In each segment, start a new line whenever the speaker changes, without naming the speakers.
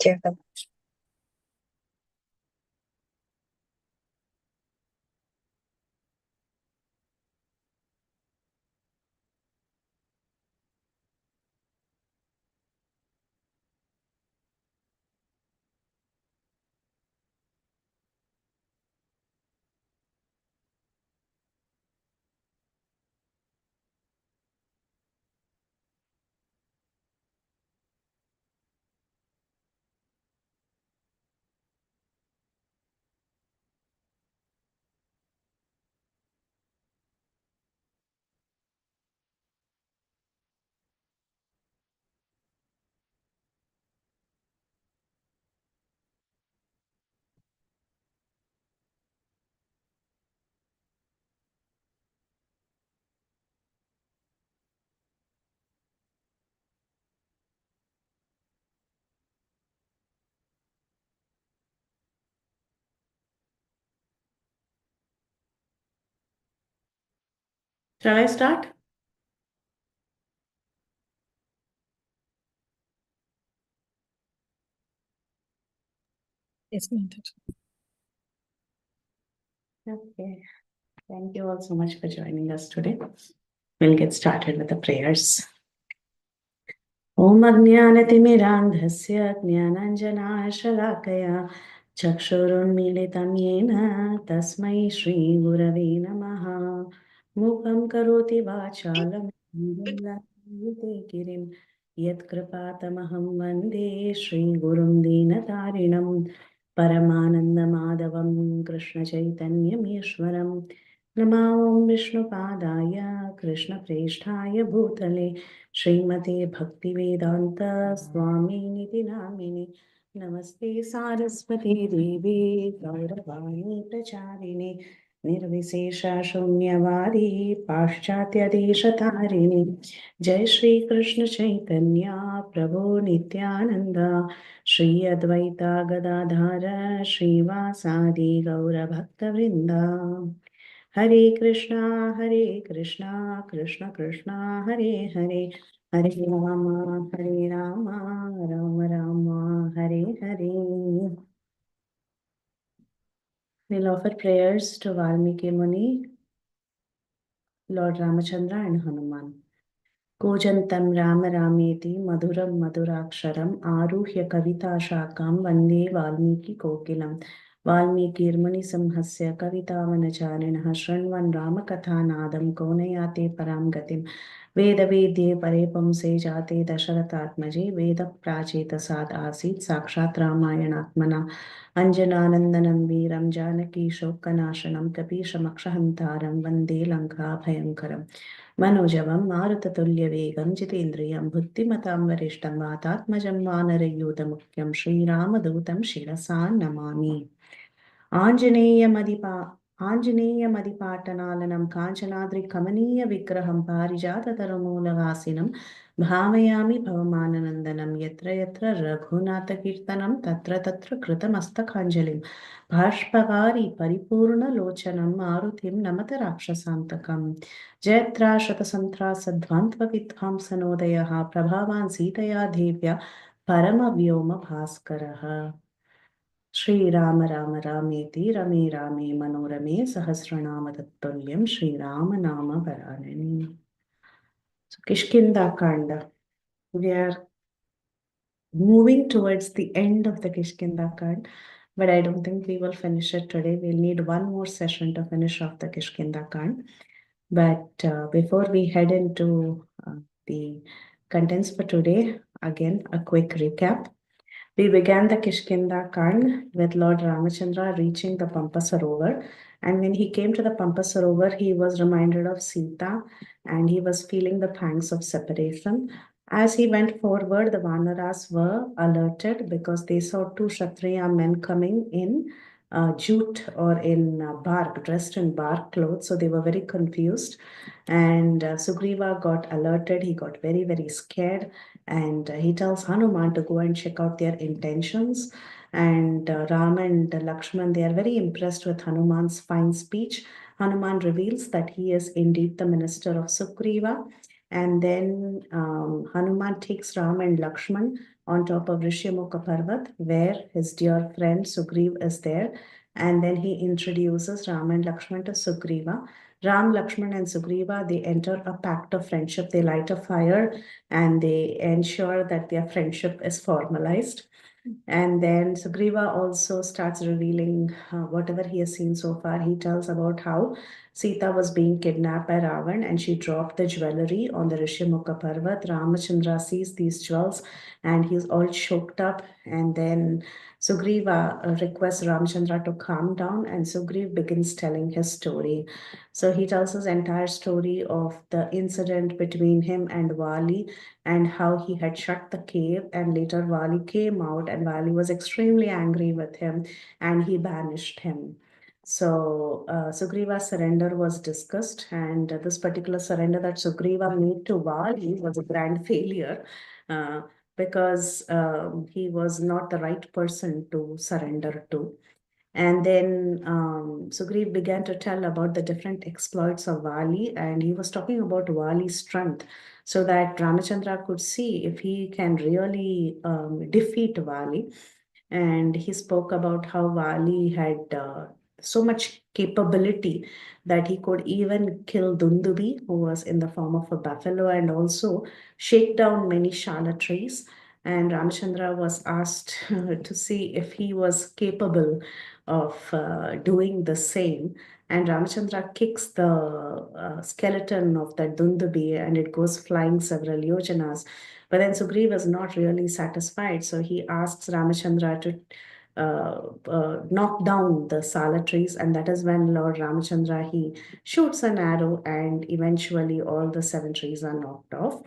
Jai.
Shall I start?
Yes, ma'am.
Okay. Thank you all so much for joining us today. We'll get started with the prayers. ॐ अज्ञानतिमिरान्धस्य ज्ञानाञ्जनाशलाकया चक्षुरुन्मीलितं येन तस्मै श्रीगुरवे नमः। मूकं करोति वाचालं गिरिं यत्कृपातमहं वन्दे श्रीगुरुं दीनतारिणं परमानन्दमाधवं कृष्णचैतन्यमीश्वरम् नमो विष्णुपादाय कृष्णप्रेष्ठाय भूतले श्रीमते भक्तिवेदान्त स्वामिनिति नामिने नमस्ते सारस्वती देवी गौरवाणी प्रचारिणे निर्विशेष शून्यवादी पाश्चात्यदेशतारिणे जय श्री कृष्ण चैतन्य प्रभु नित्यानंद श्री अद्वैता गदाधर श्रीवासादि गौरभक्तवृंदा हरे Krishna Krishna Krishna Hare Hare Hare Ram Ram Ram Hare Hare. We'll offer prayers to Valmiki Muni, Lord Ramachandra and Hanuman. कूजन्तं Ram रामेति मधुरं मधुराक्षरम् आरुह्य कविताशाखां वन्दे वाल्मीकिकोकिलं वाल्मीकिर्मुनिसिंहस्य कवितावनचारिणः शृण्वन् रामकथानादं को नयाते परां गतिं वेदवेद्ये परे पुंसे जाते दशरथात्मजे वेदप्राचीतसाद् आसीत् साक्षात् रामायणात्मना अञ्जनानन्दनं वीरं जानकीशोकनाशनं कपीशमक्षहन्तारं वन्दे लङ्काभयङ्करम् मनोजवं मारुततुल्यवेगं जितेन्द्रियं बुद्धिमतां वरिष्ठं वातात्मजं वानरयूथमुख्यं श्रीरामदूतं शिरसा नमामि. आञ्जनेयमदिपा आञ्जनेयमदिपाटनालनं काञ्चनाद्रिकमनीयविग्रहं पारिजाततरुमूलवासिनं भावयामि भवमाननन्दनं यत्र यत्र रघुनाथकीर्तनं तत्र तत्र कृतमस्तकाञ्जलिं बाष्पवारि परिपूर्णलोचनं मारुतिं नमत राक्षसान्तकम् जयत्राशतसन्त्रासध्वान्तविद्वांसनोदयः प्रभावान् सीतया देव्या परमव्योमभास्करः श्रीराम राम रामेति रमे रामे मनोरमे सहस्रनाम तत्तुल्यं श्रीराम नाम वरानने. So Kishkinda Kanda. We are moving towards the end of the Kishkinda Kand, but I don't think we will finish it today. We'll need one more session to finish off the Kishkinda Kand. But before we head into the contents for today, again, a quick recap. We began the Kishkinda Kand with Lord Ramachandra reaching the Pampa Sarovar. And when he came to the Pampa Sarovar, he was reminded of Sita and he was feeling the pangs of separation. As he went forward, the Vanaras were alerted because they saw two Kshatriya men coming in jute or in bark, dressed in bark clothes. So they were very confused. And Sugriva got alerted. He got very, very scared. And he tells Hanuman to go and check out their intentions. And Ram and Lakshman, they are very impressed with Hanuman's fine speech. Hanuman reveals that he is indeed the minister of Sugriva. And then Hanuman takes Ram and Lakshman on top of Rishyamukha Parvat, where his dear friend Sugriv is there. And then he introduces Ram and Lakshman to Sugriva. Ram, Lakshman, and Sugriva, they enter a pact of friendship. They light a fire and they ensure that their friendship is formalized. And then Sugriva also starts revealing whatever he has seen so far. He tells about how Sita was being kidnapped by Ravan and she dropped the jewelry on the Rishyamukha Parvat. Ramachandra sees these jewels and he's all choked up. And then Sugriva requests Ramachandra to calm down, and Sugriv begins telling his story. So he tells his entire story of the incident between him and Vali and how he had shut the cave, and later Vali came out and Vali was extremely angry with him and he banished him. So Sugriva's surrender was discussed, and this particular surrender that Sugriva made to Vali was a grand failure uh, because he was not the right person to surrender to. And then Sugriv began to tell about the different exploits of Vali, and he was talking about Vali's strength so that Ramachandra could see if he can really defeat Vali. And he spoke about how Vali had so much capability that he could even kill Dundubi, who was in the form of a buffalo, and also shake down many shala trees. And Ramachandra was asked to see if he was capable of doing the same. And Ramachandra kicks the skeleton of that Dundubi and it goes flying several yojanas. But then Sugriva is not really satisfied, so he asks Ramachandra to knock down the sala trees, and that is when Lord Ramachandra he shoots an arrow, and eventually all the seven trees are knocked off.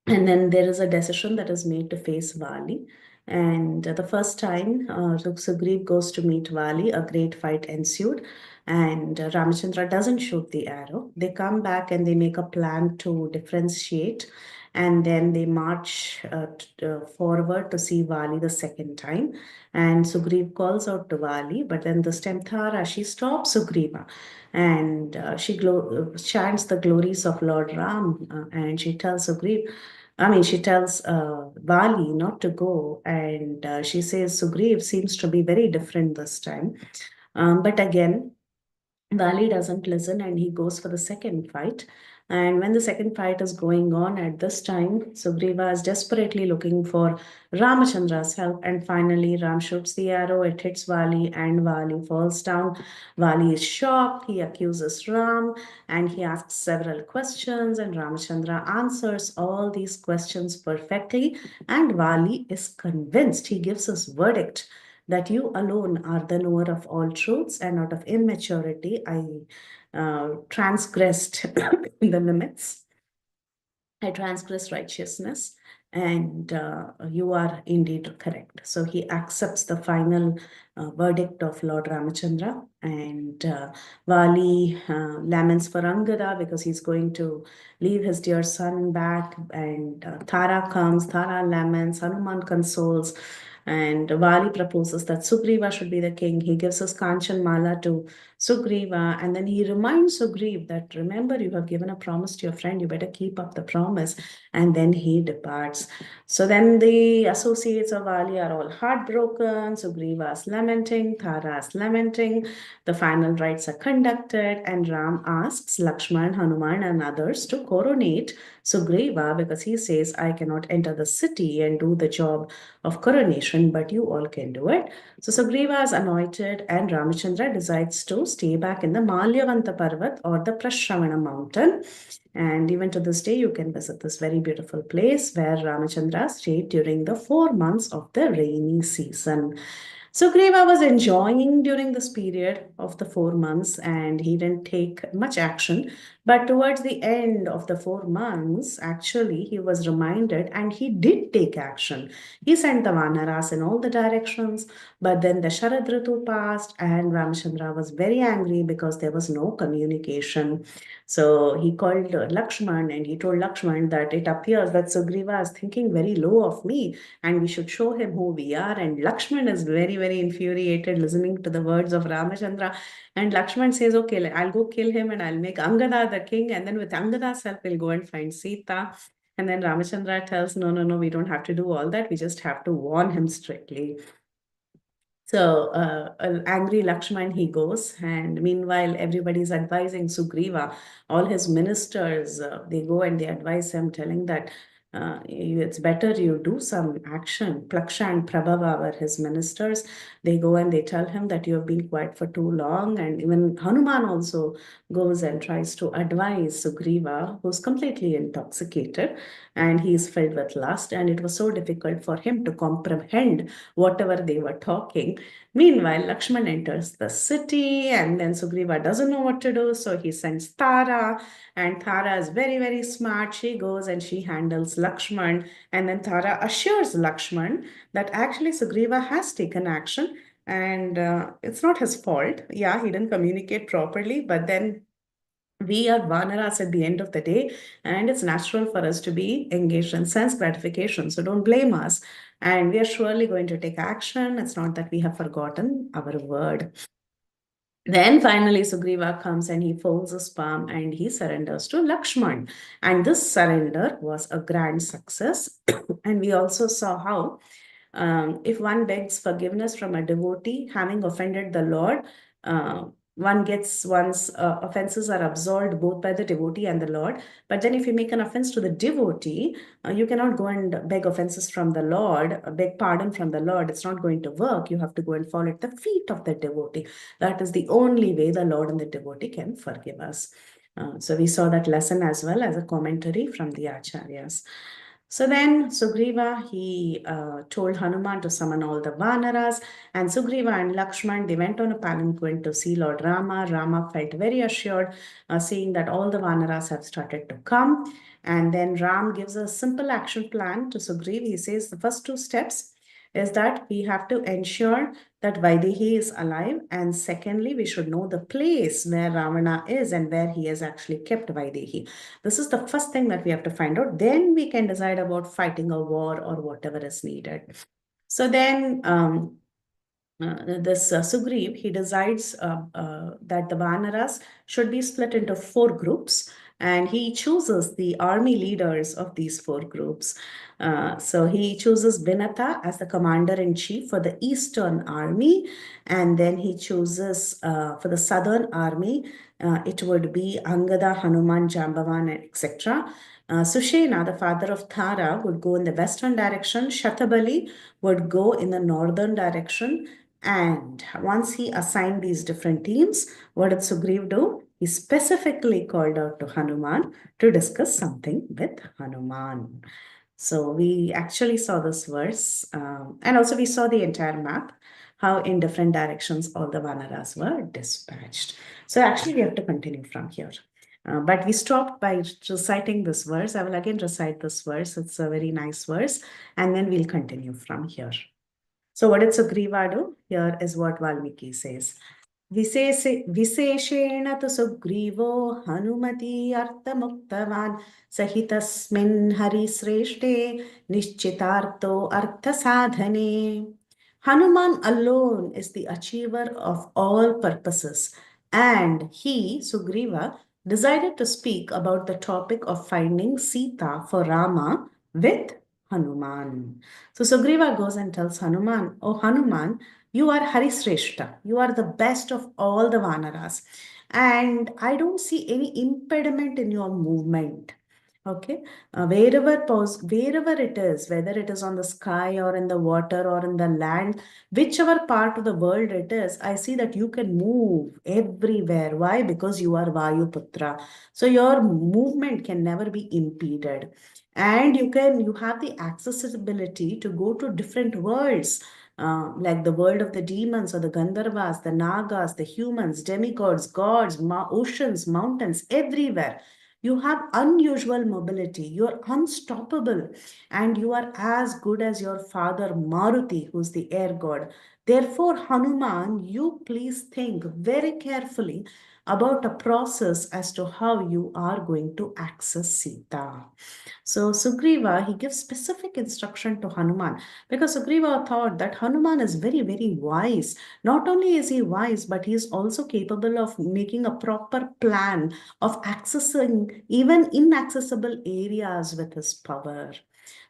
And then there is a decision that is made to face Vali. And the first time Sugriv goes to meet Vali, a great fight ensued. And Ramachandra doesn't shoot the arrow. They come back and they make a plan to differentiate. And then they march forward to see Vali the second time. And Sugriv calls out to Vali, but then this time Tara, she stops Sugriva and she chants the glories of Lord Ram, and she tells Sugriv, I mean, she tells Vali not to go, and she says Sugriv seems to be very different this time. But again, Vali doesn't listen and he goes for the second fight. And when the second fight is going on at this time, Sugriva is desperately looking for Ramachandra's help. And finally, Ram shoots the arrow, it hits Vali, and Vali falls down. Vali is shocked, he accuses Ram, and he asks several questions. And Ramachandra answers all these questions perfectly. And Vali is convinced, he gives his verdict that you alone are the knower of all truths, and out of immaturity, I transgressed the limits. I transgress righteousness, and you are indeed correct. So he accepts the final verdict of Lord Ramachandra, and Vali laments for Angada because he's going to leave his dear son back, and Tara comes, Tara laments, Hanuman consoles. And Vali proposes that Sugriva should be the king. He gives his Kanchan Mala to Sugriva, and then he reminds Sugriv that remember, you have given a promise to your friend, you better keep up the promise. And then he departs. So then the associates of Ali are all heartbroken. Sugriva's lamenting, Tara's lamenting. The final rites are conducted, and Ram asks Lakshman, Hanuman, and others to coronate Sugriva because he says, I cannot enter the city and do the job of coronation, but you all can do it. So Sugriva is anointed, and Ramachandra decides to stay back in the Malyavanta Parvat or the Prashravana mountain. And even to this day, you can visit this very beautiful place where Ramachandra stayed during the 4 months of the rainy season. Sugriva was enjoying during this period of the 4 months and he didn't take much action. But towards the end of the 4 months, actually, he was reminded and he did take action. He sent the Vanaras in all the directions, but then the Sharad Ritu passed and Ramachandra was very angry because there was no communication. So he called Lakshman and he told Lakshman that it appears that Sugriva is thinking very low of me and we should show him who we are. And Lakshman is very, very infuriated listening to the words of Ramachandra. And Lakshman says, okay, I'll go kill him and I'll make Angada the king. And then with Angada's help, we'll go and find Sita. And then Ramachandra tells, no, no, no, we don't have to do all that. We just have to warn him strictly. So, angry Lakshman, he goes, and meanwhile, everybody's advising Sugriva. All his ministers, they go and they advise him, telling that it's better you do some action. Plaksha and Prabhava were his ministers. They go and they tell him that you have been quiet for too long. And even Hanuman also goes and tries to advise Sugriva, who's completely intoxicated and he's filled with lust. And it was so difficult for him to comprehend whatever they were talking. Meanwhile, Lakshman enters the city, and then Sugriva doesn't know what to do, so he sends Tara, and Tara is very, very smart. She goes and she handles Lakshman, and then Tara assures Lakshman that actually Sugriva has taken action, and it's not his fault. Yeah, he didn't communicate properly, but then we are vanaras at the end of the day, and it's natural for us to be engaged in sense gratification. So don't blame us. And we are surely going to take action. It's not that we have forgotten our word. Then finally, Sugriva comes and he folds his palm and he surrenders to Lakshman. And this surrender was a grand success. And we also saw how if one begs forgiveness from a devotee, having offended the Lord, one gets one's offenses are absolved both by the devotee and the Lord. But then, if you make an offense to the devotee, you cannot go and beg offenses from the Lord, beg pardon from the Lord. It's not going to work. You have to go and fall at the feet of the devotee. That is the only way the Lord and the devotee can forgive us. So we saw that lesson as well as a commentary from the Acharyas. So then Sugriva, he told Hanuman to summon all the Vanaras, and Sugriva and Lakshman, they went on a palanquin to see Lord Rama. Rama felt very assured, seeing that all the Vanaras have started to come. And then Ram gives a simple action plan to Sugriva. He says the first two steps is that we have to ensure that Vaidehi is alive. And secondly, we should know the place where Ravana is and where he has actually kept Vaidehi. This is the first thing that we have to find out. Then we can decide about fighting a war or whatever is needed. So then this Sugriv, he decides that the Vanaras should be split into four groups, and he chooses the army leaders of these four groups. So he chooses Vinata as the commander-in-chief for the Eastern Army, and then he chooses for the Southern Army, it would be Angada, Hanuman, Jambavan, etc. Sushena, the father of Tara, would go in the western direction. Shatabali would go in the northern direction. And once he assigned these different teams, what did Sugriv do? He specifically called out to Hanuman to discuss something with Hanuman. So we actually saw this verse, and also we saw the entire map, how in different directions all the Vanaras were dispatched. So actually we have to continue from here. But we stopped by reciting this verse. I will again recite this verse. It's a very nice verse. And then we'll continue from here. So what did Sugriva do? Here is what Valmiki says. विशेषेण तु सुग्रीवो हनुमति अर्थमुक्तवान् सहितस्मिन् हरिश्रेष्ठे निश्चितार्थो अर्थसाधने. Hanuman alone is the achiever of all purposes, and he, Sugriva, decided to speak about the topic of finding Sita for Rama with Hanuman. So Sugriva goes and tells Hanuman, "Oh Hanuman, you are Harishreshta. You are the best of all the Vanaras. And I don't see any impediment in your movement. Okay. Wherever it is, whether it is on the sky or in the water or in the land, whichever part of the world it is, I see that you can move everywhere. Why? Because you are Vayuputra. So your movement can never be impeded. And you have the accessibility to go to different worlds, like the world of the demons or the Gandharvas, the Nagas, the humans, demigods, gods, oceans, mountains, everywhere. You have unusual mobility. You're unstoppable. And you are as good as your father, Maruti, who's the air god. Therefore, Hanuman, you please think very carefully about a process as to how you are going to access Sita. So Sugriva, he gives specific instruction to Hanuman because Sugriva thought that Hanuman is very, very wise. Not only is he wise, but he is also capable of making a proper plan of accessing even inaccessible areas with his power.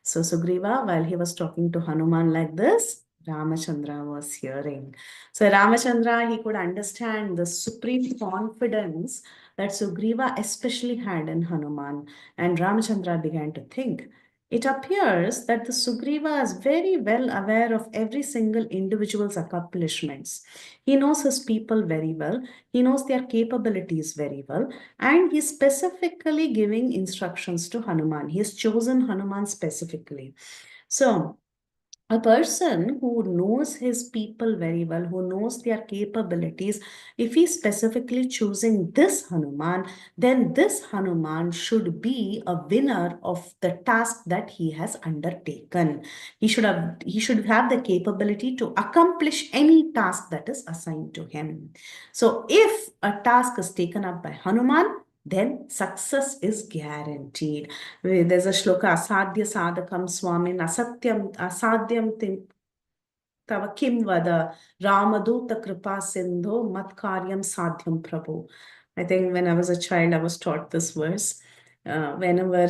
So Sugriva, while he was talking to Hanuman like this, Ramachandra was hearing. So Ramachandra, he could understand the supreme confidence that Sugriva especially had in Hanuman. And Ramachandra began to think. It appears that the Sugriva is very well aware of every single individual's accomplishments. He knows his people very well, he knows their capabilities very well, and he's specifically giving instructions to Hanuman. He has chosen Hanuman specifically. So, a person who knows his people very well, who knows their capabilities, if he's specifically choosing this Hanuman, then this Hanuman should be a winner of the task that he has undertaken. He should have the capability to accomplish any task that is assigned to him. So if a task is taken up by Hanuman, then success is guaranteed. There's a shloka, Asadhya Sadhakam Swamin, Asadhyam तव किं वद रामदूत कृपा सिंधो मत कार्यम साध्यम प्रभु. I think when I was a child, I was taught this verse. Whenever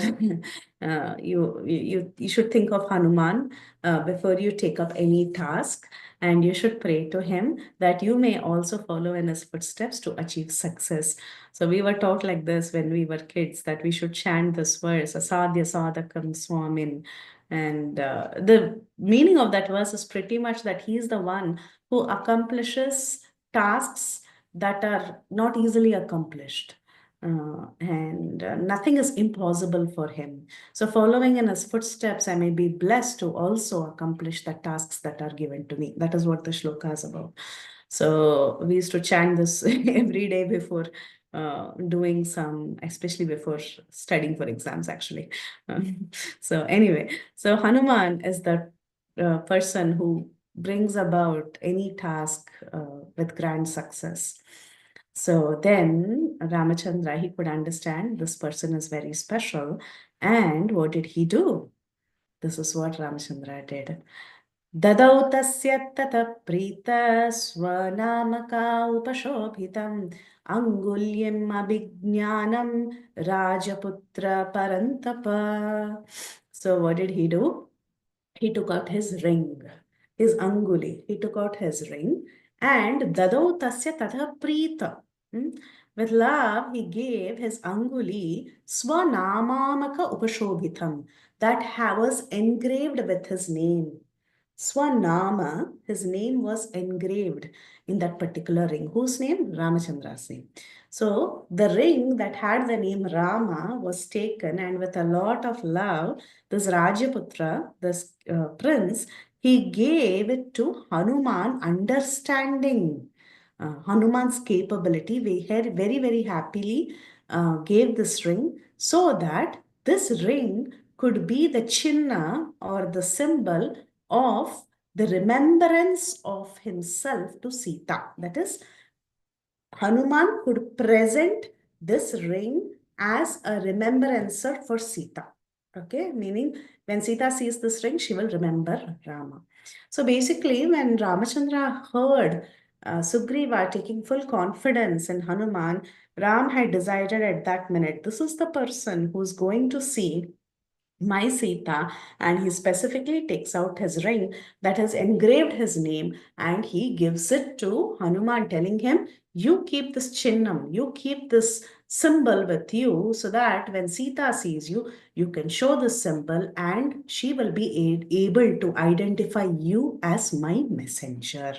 you should think of Hanuman before you take up any task, and you should pray to him that you may also follow in his footsteps to achieve success. So we were taught like this when we were kids, that we should chant this verse, Asadhya Sadhakam Swamin. And the meaning of that verse is pretty much that he is the one who accomplishes tasks that are not easily accomplished. And nothing is impossible for him. So, following in his footsteps, I may be blessed to also accomplish the tasks that are given to me. That is what the shloka is about. So, we used to chant this every day before doing some, especially before studying for exams, actually. So, anyway, so Hanuman is the person who brings about any task with grand success. So then Ramachandra, he could understand this person is very special. And what did he do? This is what Ramachandra did. Dadau tasya tata prita swanamaka upashobhitam angulyam abhignanam rajaputra parantapa. So what did he do? He took out his ring, his anguli. He took out his ring and dadau tasya tatha prita. With love, he gave his anguli swanamamaka upashobhitam, that was engraved with his name. Swanama, his name was engraved in that particular ring. Whose name? Ramachandra's name. So the ring that had the name Rama was taken, and with a lot of love, this Rajaputra, this prince, he gave it to Hanuman, understanding Hanuman's capability. We had very, very happily gave this ring so that this ring could be the chinna or the symbol of the remembrance of himself to Sita. That is, Hanuman could present this ring as a remembrancer for Sita. Okay, meaning when Sita sees this ring, she will remember Rama. So basically, when Ramachandra heard Sugriva taking full confidence in Hanuman, Ram had decided at that minute, this is the person who's going to see my Sita, and he specifically takes out his ring that has engraved his name and he gives it to Hanuman, telling him, you keep this chinnam, you keep this symbol with you so that when Sita sees you, you can show this symbol and she will be able to identify you as my messenger.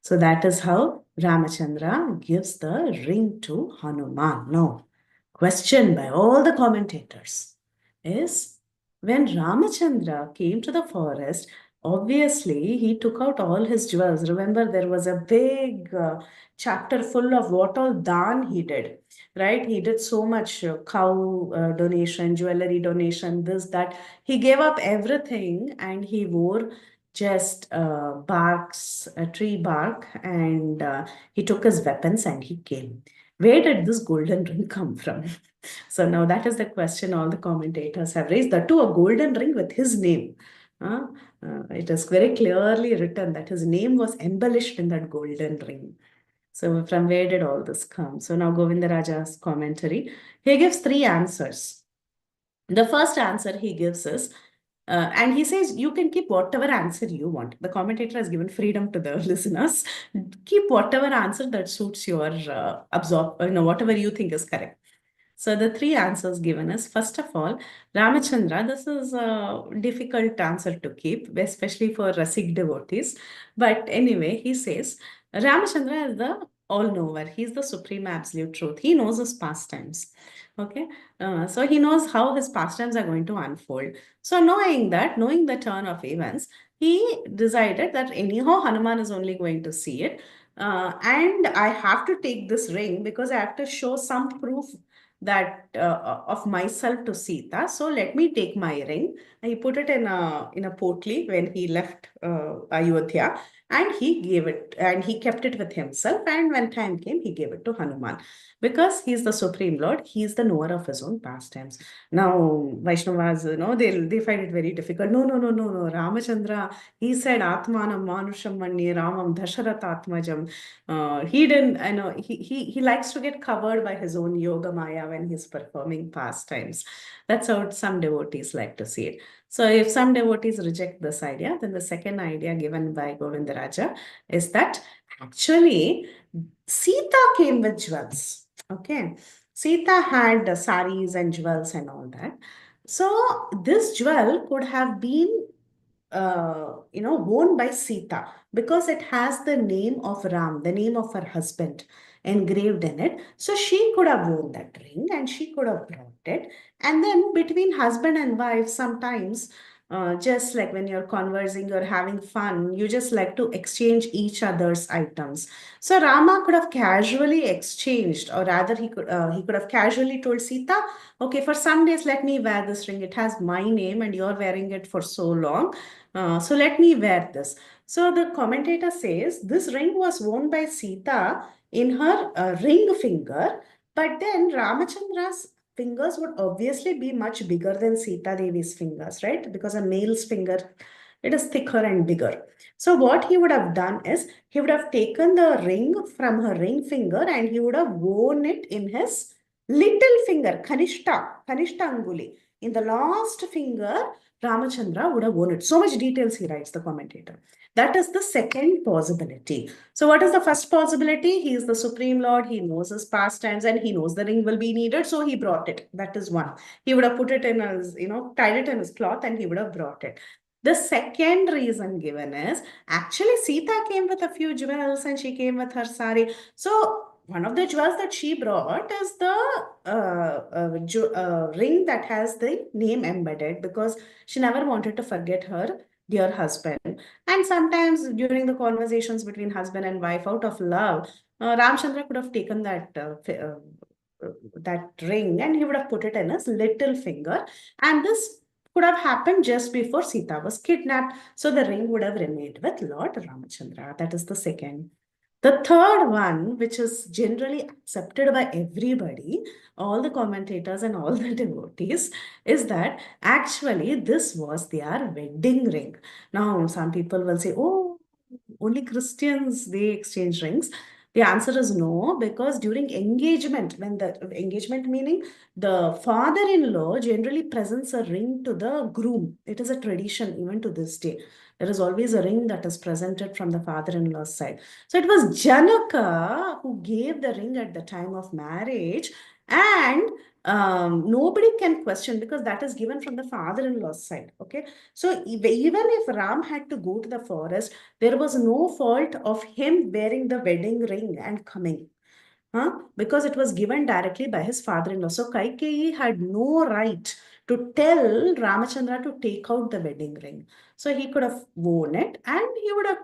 So that is how Ramachandra gives the ring to Hanuman. Now, question by all the commentators is, when Ramachandra came to the forest, obviously he took out all his jewels. Remember, there was a big chapter full of what all dhan he did, right? He did so much cow donation, jewelry donation, this, that. He gave up everything and he wore just barks, a tree bark, and he took his weapons and he came. Where did this golden ring come from? So now that is the question all the commentators have raised. That too, a golden ring with his name. Uh, it is very clearly written that his name was embellished in that golden ring. So from where did all this come? So now Govindaraja's commentary. He gives three answers. The first answer he gives is, and he says, you can keep whatever answer you want. The commentator has given freedom to the listeners. Keep whatever answer that suits your whatever you think is correct. So the three answers given is, first of all, Ramachandra. This is a difficult answer to keep, especially for Rasik devotees. But anyway, he says Ramachandra is the all-knower. He's the supreme absolute truth. He knows his pastimes. Okay, so he knows how his pastimes are going to unfold. So knowing that, knowing the turn of events, he decided that anyhow Hanuman is only going to see it. And I have to take this ring because I have to show some proof that of myself to Sita. So let me take my ring. And he put it in a potli when he left Ayodhya, and he gave it and he kept it with himself. And when time came, he gave it to Hanuman because he's the supreme lord. He's the knower of his own pastimes. Now Vaishnavas, they find it very difficult. No, no, no, no, no. Ramachandra, he said Atmanam Manusham Manye Ramam Dasharat Atmajam. He didn't, I know, he likes to get covered by his own yoga maya when he's performing pastimes. That's how some devotees like to see it. So if some devotees reject this idea, then the second idea given by Govindaraja is that actually Sita came with jewels. Okay. Sita had saris and jewels and all that. So this jewel could have been worn by Sita because it has the name of Ram, the name of her husband engraved in it. So she could have worn that ring and she could have brought it. And then between husband and wife, sometimes just like when you're conversing, you're having fun, you just like to exchange each other's items. So Rama could have casually exchanged, or rather, he could have casually told Sita, "Okay, for some days, let me wear this ring. It has my name, and you're wearing it for so long. So let me wear this." So the commentator says this ring was worn by Sita in her ring finger, but then Ramachandra's fingers would obviously be much bigger than Sita Devi's fingers, right? Because a male's finger, it is thicker and bigger. So what he would have done is he would have taken the ring from her ring finger and he would have worn it in his little finger, Kanishta Anguli. In the last finger, Ramachandra would have worn it. So much details he writes, the commentator. That is the second possibility. So what is the first possibility? He is the Supreme Lord. He knows his pastimes and he knows the ring will be needed. So he brought it. That is one. He would have put it in his, tied it in his cloth and he would have brought it. The second reason given is actually Sita came with a few jewels and she came with her sari. So one of the jewels that she brought is the ring that has the name embedded because she never wanted to forget her dear husband. And sometimes during the conversations between husband and wife, out of love, Ramchandra could have taken that ring and he would have put it in his little finger. And this could have happened just before Sita was kidnapped. So the ring would have remained with Lord Ramachandra. That is the second. The third one, which is generally accepted by everybody, all the commentators and all the devotees, is that actually this was their wedding ring. Now, some people will say, oh, only Christians, they exchange rings. The answer is no, because during engagement, when the engagement meaning the father-in-law generally presents a ring to the groom. It is a tradition even to this day. There is always a ring that is presented from the father-in-law's side. So it was Janaka who gave the ring at the time of marriage, and nobody can question because that is given from the father-in-law's side. Okay, so even if Ram had to go to the forest, there was no fault of him wearing the wedding ring and coming. Because it was given directly by his father-in-law. So Kaikeyi had no right to tell Ramachandra to take out the wedding ring. So he could have worn it and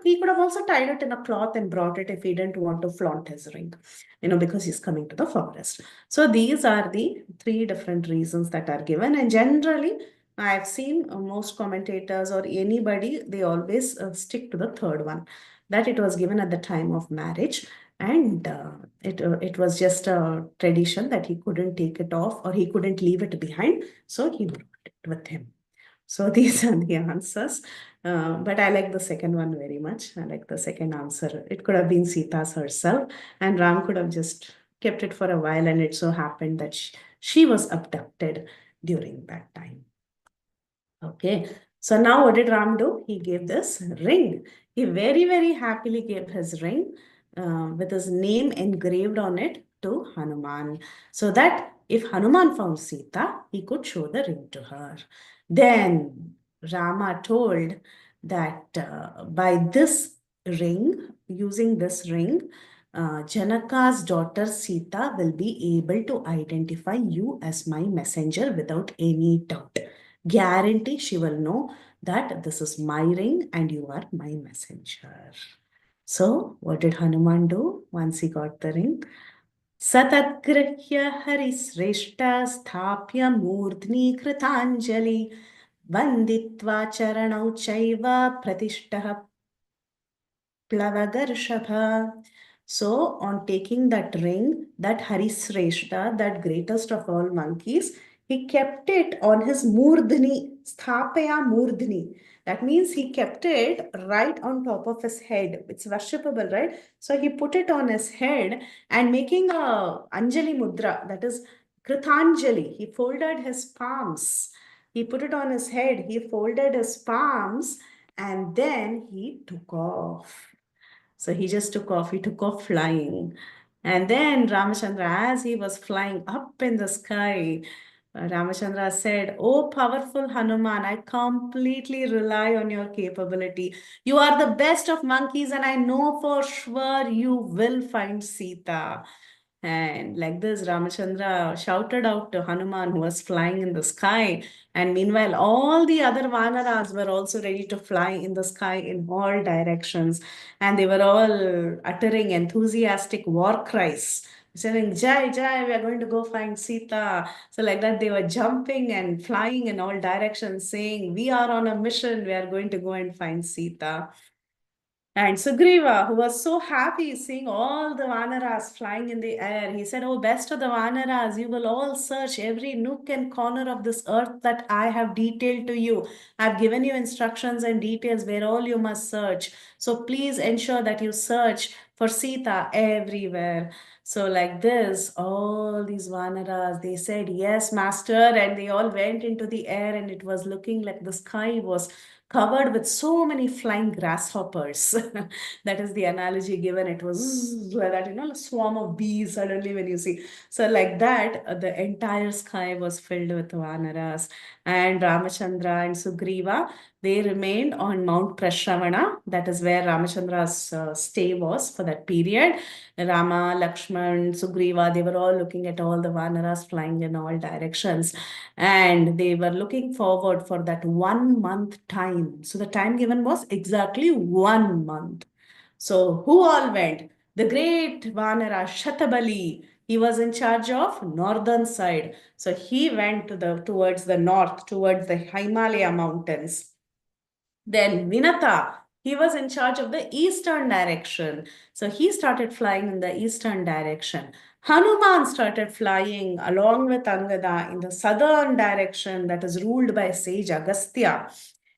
he could have also tied it in a cloth and brought it if he didn't want to flaunt his ring, because he's coming to the forest. So these are the three different reasons that are given. And generally, I've seen most commentators or anybody, they always stick to the third one, that it was given at the time of marriage, and it was just a tradition that he couldn't take it off or he couldn't leave it behind, so he brought it with him. So these are the answers. But I like the second one very much. I like the second answer. It could have been Sita's herself, and Ram could have just kept it for a while, and it so happened that she was abducted during that time. Okay. So now what did Ram do? He gave this ring. He very, very happily gave his ring with his name engraved on it to Hanuman, so that if Hanuman found Sita, he could show the ring to her. Then Rama told that by this ring, using this ring, Janaka's daughter Sita will be able to identify you as my messenger without any doubt. Guarantee she will know that this is my ring and you are my messenger. So, what did Hanuman do once he got the ring? Satatgrihya harisreshta sthapya murdhni kritanjali vanditva charanau chaiva pratishtah Plavagarshapha. So, on taking that ring, that Harisreshta, that greatest of all monkeys, he kept it on his Murdhni, Sthapaya Murdhni. That means he kept it right on top of his head. It's worshipable, right? So he put it on his head and making a Anjali Mudra, that is Kritanjali. He folded his palms. He put it on his head. He folded his palms and then he took off. So he took off flying. And then Ramachandra, as he was flying up in the sky, Ramachandra said, "Oh, powerful Hanuman, I completely rely on your capability. You are the best of monkeys, and I know for sure you will find Sita." And like this, Ramachandra shouted out to Hanuman, who was flying in the sky. And meanwhile, all the other Vanaras were also ready to fly in the sky in all directions. And they were all uttering enthusiastic war cries, saying, Jai, Jai, we are going to go find Sita. So, like that, they were jumping and flying in all directions, saying, We are on a mission. We are going to go and find Sita. And Sugriva, who was so happy seeing all the Vanaras flying in the air, he said, Oh, best of the Vanaras, you will all search every nook and corner of this earth that I have detailed to you. I've given you instructions and details where all you must search. So please ensure that you search for Sita everywhere. So, like this, all these Vanaras, they said, Yes, master. And they all went into the air, and it was looking like the sky was covered with so many flying grasshoppers. That is the analogy given. It was like that, a swarm of bees suddenly when you see. So, like that, the entire sky was filled with Vanaras. And Ramachandra and Sugriva, they remained on Mount Prashravana. That is where Ramachandra's stay was for that period. Rama, Lakshman, Sugriva, they were all looking at all the Vanaras flying in all directions. And they were looking forward for that 1 month time. So the time given was exactly 1 month. So who all went? The great Vanara Shatabali. He was in charge of northern side. So he went towards the north, towards the Himalaya mountains. Then Vinata, he was in charge of the eastern direction. So he started flying in the eastern direction. Hanuman started flying along with Angada in the southern direction that is ruled by sage Agastya.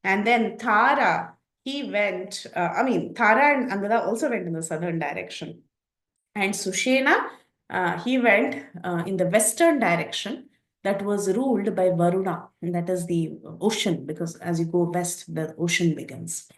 And then Tara, Tara and Angada also went in the southern direction. And Sushena, he went in the western direction that was ruled by Varuna, and that is the ocean, because as you go west, the ocean begins.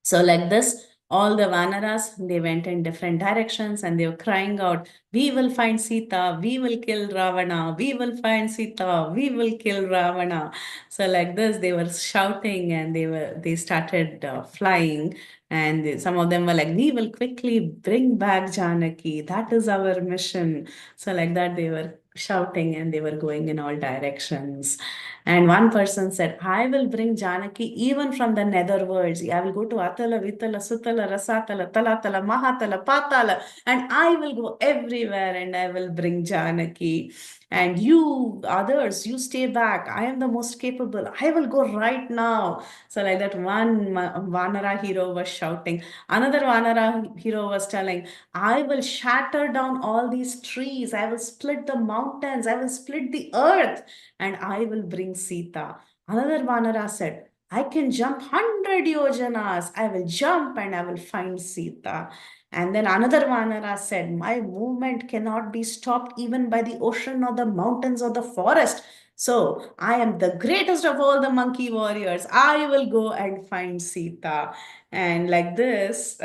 So, like this, all the Vanaras, they went in different directions and they were crying out, We will find Sita, we will kill Ravana, we will find Sita, we will kill Ravana. So, like this, they were shouting and they started flying. And some of them were like, We will quickly bring back Janaki. That is our mission. So, like that, they were shouting, and they were going in all directions. And one person said, I will bring Janaki even from the nether worlds. I will go to Atala, Vitala, Sutala, Rasatala, Talatala, Mahatala, Patala, and I will go everywhere and I will bring Janaki. And you others, you stay back. I am the most capable. I will go right now. So like that, one Vanara hero was shouting. Another Vanara hero was telling, I will shatter down all these trees. I will split the mountains. I will split the earth, and I will bring Sita. Another Vanara said, I can jump 100 yojanas. I will jump and I will find Sita. And then another Vanara said, my movement cannot be stopped even by the ocean or the mountains or the forest. So I am the greatest of all the monkey warriors. I will go and find Sita. And like this,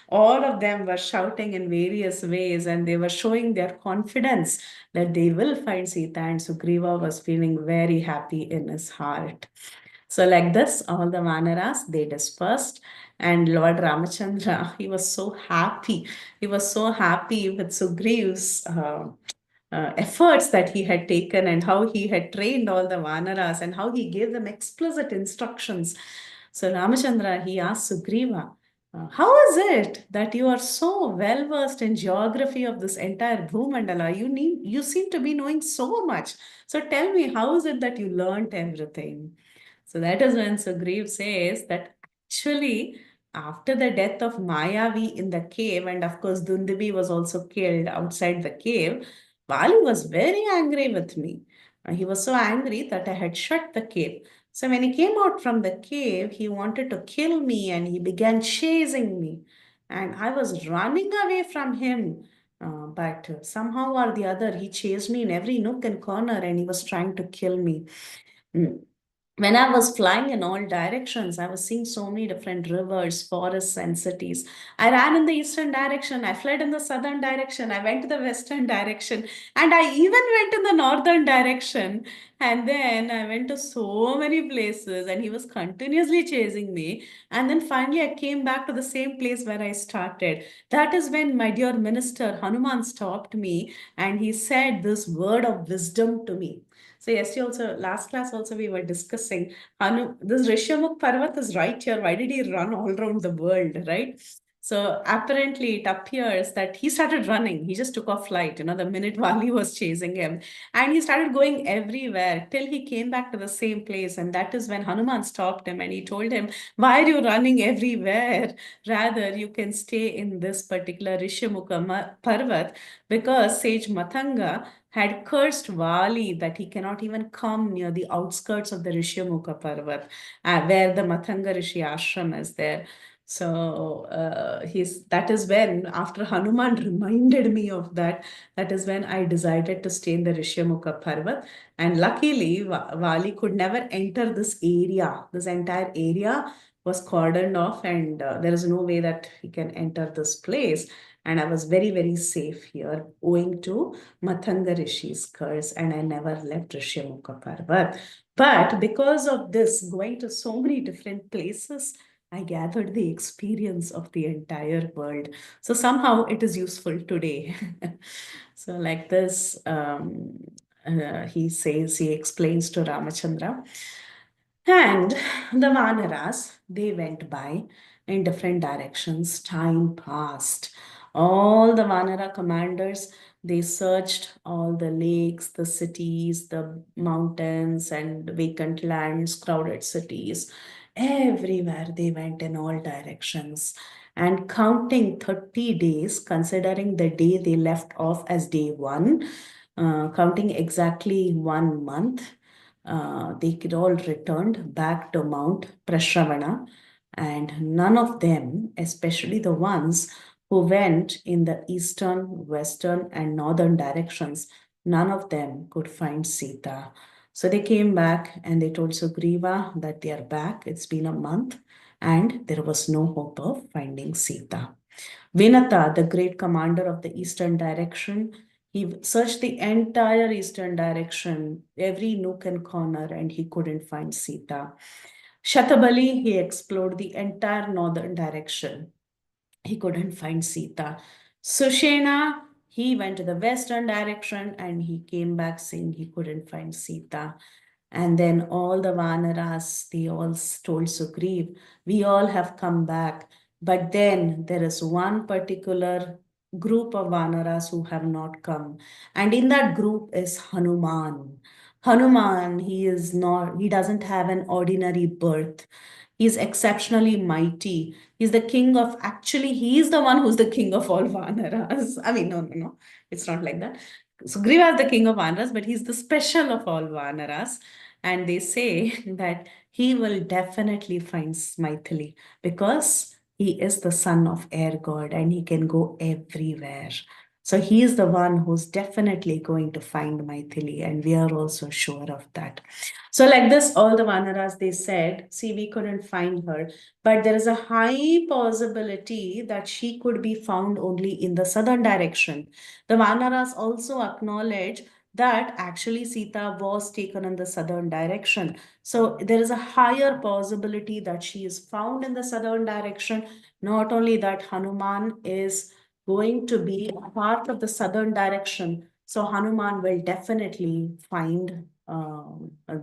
all of them were shouting in various ways, and they were showing their confidence that they will find Sita. And Sugriva was feeling very happy in his heart. So, like this, all the Vanaras they dispersed, and Lord Ramachandra he was so happy. He was so happy with Sugriv's efforts that he had taken and how he had trained all the Vanaras and how he gave them explicit instructions. So Ramachandra he asked Sugriva, how is it that you are so well versed in geography of this entire Bhumandala? You seem to be knowing so much. So tell me, how is it that you learnt everything? So that is when Sugriv says that actually, after the death of Mayavi in the cave, and of course Dundibi was also killed outside the cave, Vali was very angry with me. He was so angry that I had shut the cave. So when he came out from the cave, he wanted to kill me and he began chasing me. And I was running away from him. But somehow or the other, he chased me in every nook and corner and he was trying to kill me. Mm. When I was flying in all directions, I was seeing so many different rivers, forests, and cities. I ran in the eastern direction, I fled in the southern direction, I went to the western direction, and I even went in the northern direction. And then I went to so many places, and he was continuously chasing me. And then finally, I came back to the same place where I started. That is when my dear minister Hanuman stopped me and he said this word of wisdom to me. So yesterday also, last class also we were discussing, this Rishyamukh Parvat is right here. Why did he run all around the world, right? So apparently it appears that he started running. He just took off flight, the minute Wali was chasing him. And he started going everywhere till he came back to the same place. And that is when Hanuman stopped him and he told him, why are you running everywhere? Rather, you can stay in this particular Rishyamukha Parvat because Sage Matanga had cursed Vali that he cannot even come near the outskirts of the Rishyamukha Parvat, where the Matanga Rishi ashram is there. So that is when, after Hanuman reminded me of that, that is when I decided to stay in the Rishyamukha Parvat. And luckily, Vali could never enter this area. This entire area was cordoned off, and there is no way that he can enter this place. And I was very, very safe here, owing to Mathanga Rishi's curse, and I never left Rishyamukha Parvat. But because of this, going to so many different places, I gathered the experience of the entire world. So somehow it is useful today. So, like this, he explains to Ramachandra. And the Vanaras, they went by in different directions. Time passed. All the Vanara commanders, they searched all the lakes, the cities, the mountains, and vacant lands, crowded cities. Everywhere they went in all directions. And counting 30 days, considering the day they left off as day one, counting exactly 1 month, they could all returned back to Mount Prashravana, and none of them, especially the ones who went in the eastern, western, and northern directions, none of them could find Sita. So they came back and they told Sugriva that they are back. It's been a month and there was no hope of finding Sita. Vinata, the great commander of the eastern direction, he searched the entire eastern direction, every nook and corner, and he couldn't find Sita. Shatabali, he explored the entire northern direction. He couldn't find Sita. Sushena, he went to the western direction and he came back saying he couldn't find Sita. And then all the Vanaras, they all told Sugriv, we all have come back. But then there is one particular group of Vanaras who have not come. And in that group is Hanuman. Hanuman, he doesn't have an ordinary birth. He's exceptionally mighty. He's the king of, actually, he's the one who's the king of all Vanaras. I mean, no, it's not like that. Sugriva is the king of Vanaras, but he's the special of all Vanaras. And they say that he will definitely find Maithili because he is the son of air god and he can go everywhere. So he is the one who's definitely going to find Maithili, and we are also sure of that. So, like this, all the Vanaras, they said, see, we couldn't find her, but there is a high possibility that she could be found only in the southern direction. The Vanaras also acknowledge that actually Sita was taken in the southern direction. So there is a higher possibility that she is found in the southern direction. Not only that, Hanuman is going to be a part of the southern direction. So Hanuman will definitely find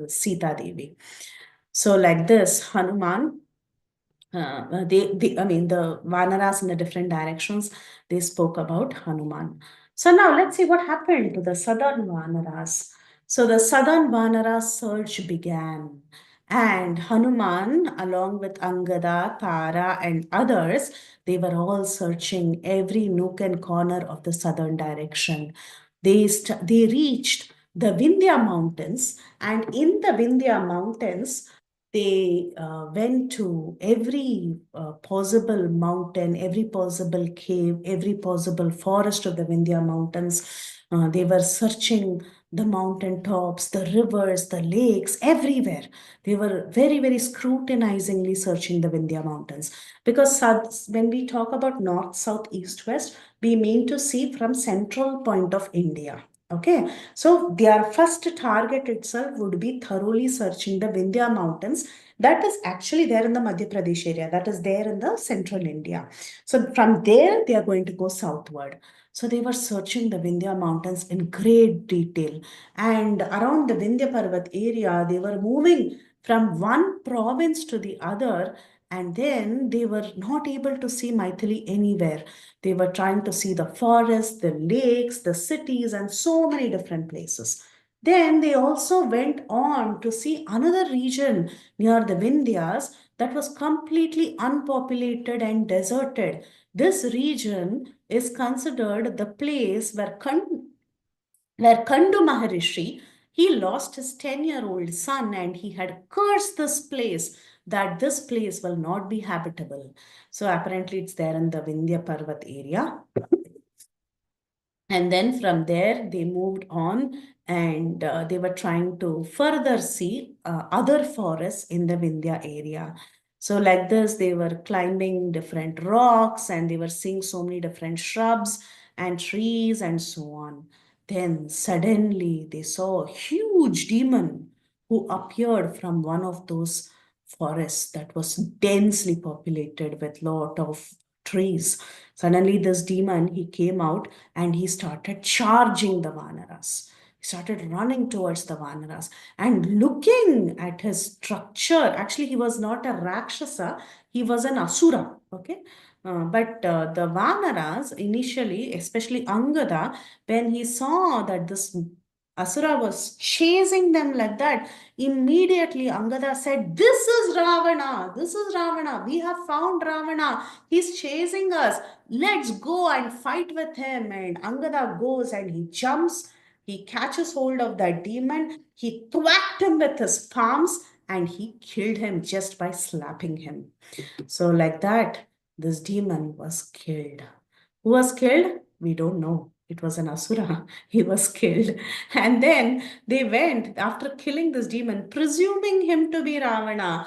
Sita Devi. So like this, Hanuman I mean, the Vanaras in the different directions, they spoke about Hanuman. So now let's see what happened to the southern Vanaras. So the southern Vanaras search began, and Hanuman, along with Angada, Tara, and others, they were all searching every nook and corner of the southern direction. They reached the Vindhya Mountains, and in the Vindhya Mountains, they went to every possible mountain, every possible cave, every possible forest of the Vindhya Mountains. They were searching the mountain tops, the rivers, the lakes, everywhere. They were very, very scrutinizingly searching the Vindhya Mountains. Because when we talk about north, south, east, west, we mean to see from central point of India. Okay, so their first target itself would be thoroughly searching the Vindhya Mountains. That is actually there in the Madhya Pradesh area. That is there in the central India. So from there, they are going to go southward. So they were searching the Vindhya Mountains in great detail. And around the Vindhya Parvat area, they were moving from one province to the other. And then they were not able to see Maithili anywhere. They were trying to see the forests, the lakes, the cities, and so many different places. Then they also went on to see another region near the Vindhyas that was completely unpopulated and deserted. This region is considered the place where Kandu Maharishi, he lost his 10-year-old son and he had cursed this place that this place will not be habitable. So apparently it's there in the Vindhya Parvat area. And then from there, they moved on and they were trying to further see other forests in the Vindhya area. So, like this, they were climbing different rocks and they were seeing so many different shrubs and trees and so on. Then suddenly they saw a huge demon who appeared from one of those forests that was densely populated with lot of trees. Suddenly, this demon, he came out and he started charging the Vanaras. He started running towards the Vanaras and looking at his structure. Actually, he was not a Rakshasa, he was an Asura. Okay. But the Vanaras initially, especially Angada, when he saw that this Asura was chasing them like that, immediately Angada said, this is Ravana, this is Ravana, we have found Ravana, he's chasing us, let's go and fight with him. And Angada goes and he jumps, he catches hold of that demon, he thwacked him with his palms, and he killed him just by slapping him. So, like that, this demon was killed. Who was killed? We don't know. It was an Asura. He was killed. And then they went, after killing this demon, presuming him to be Ravana,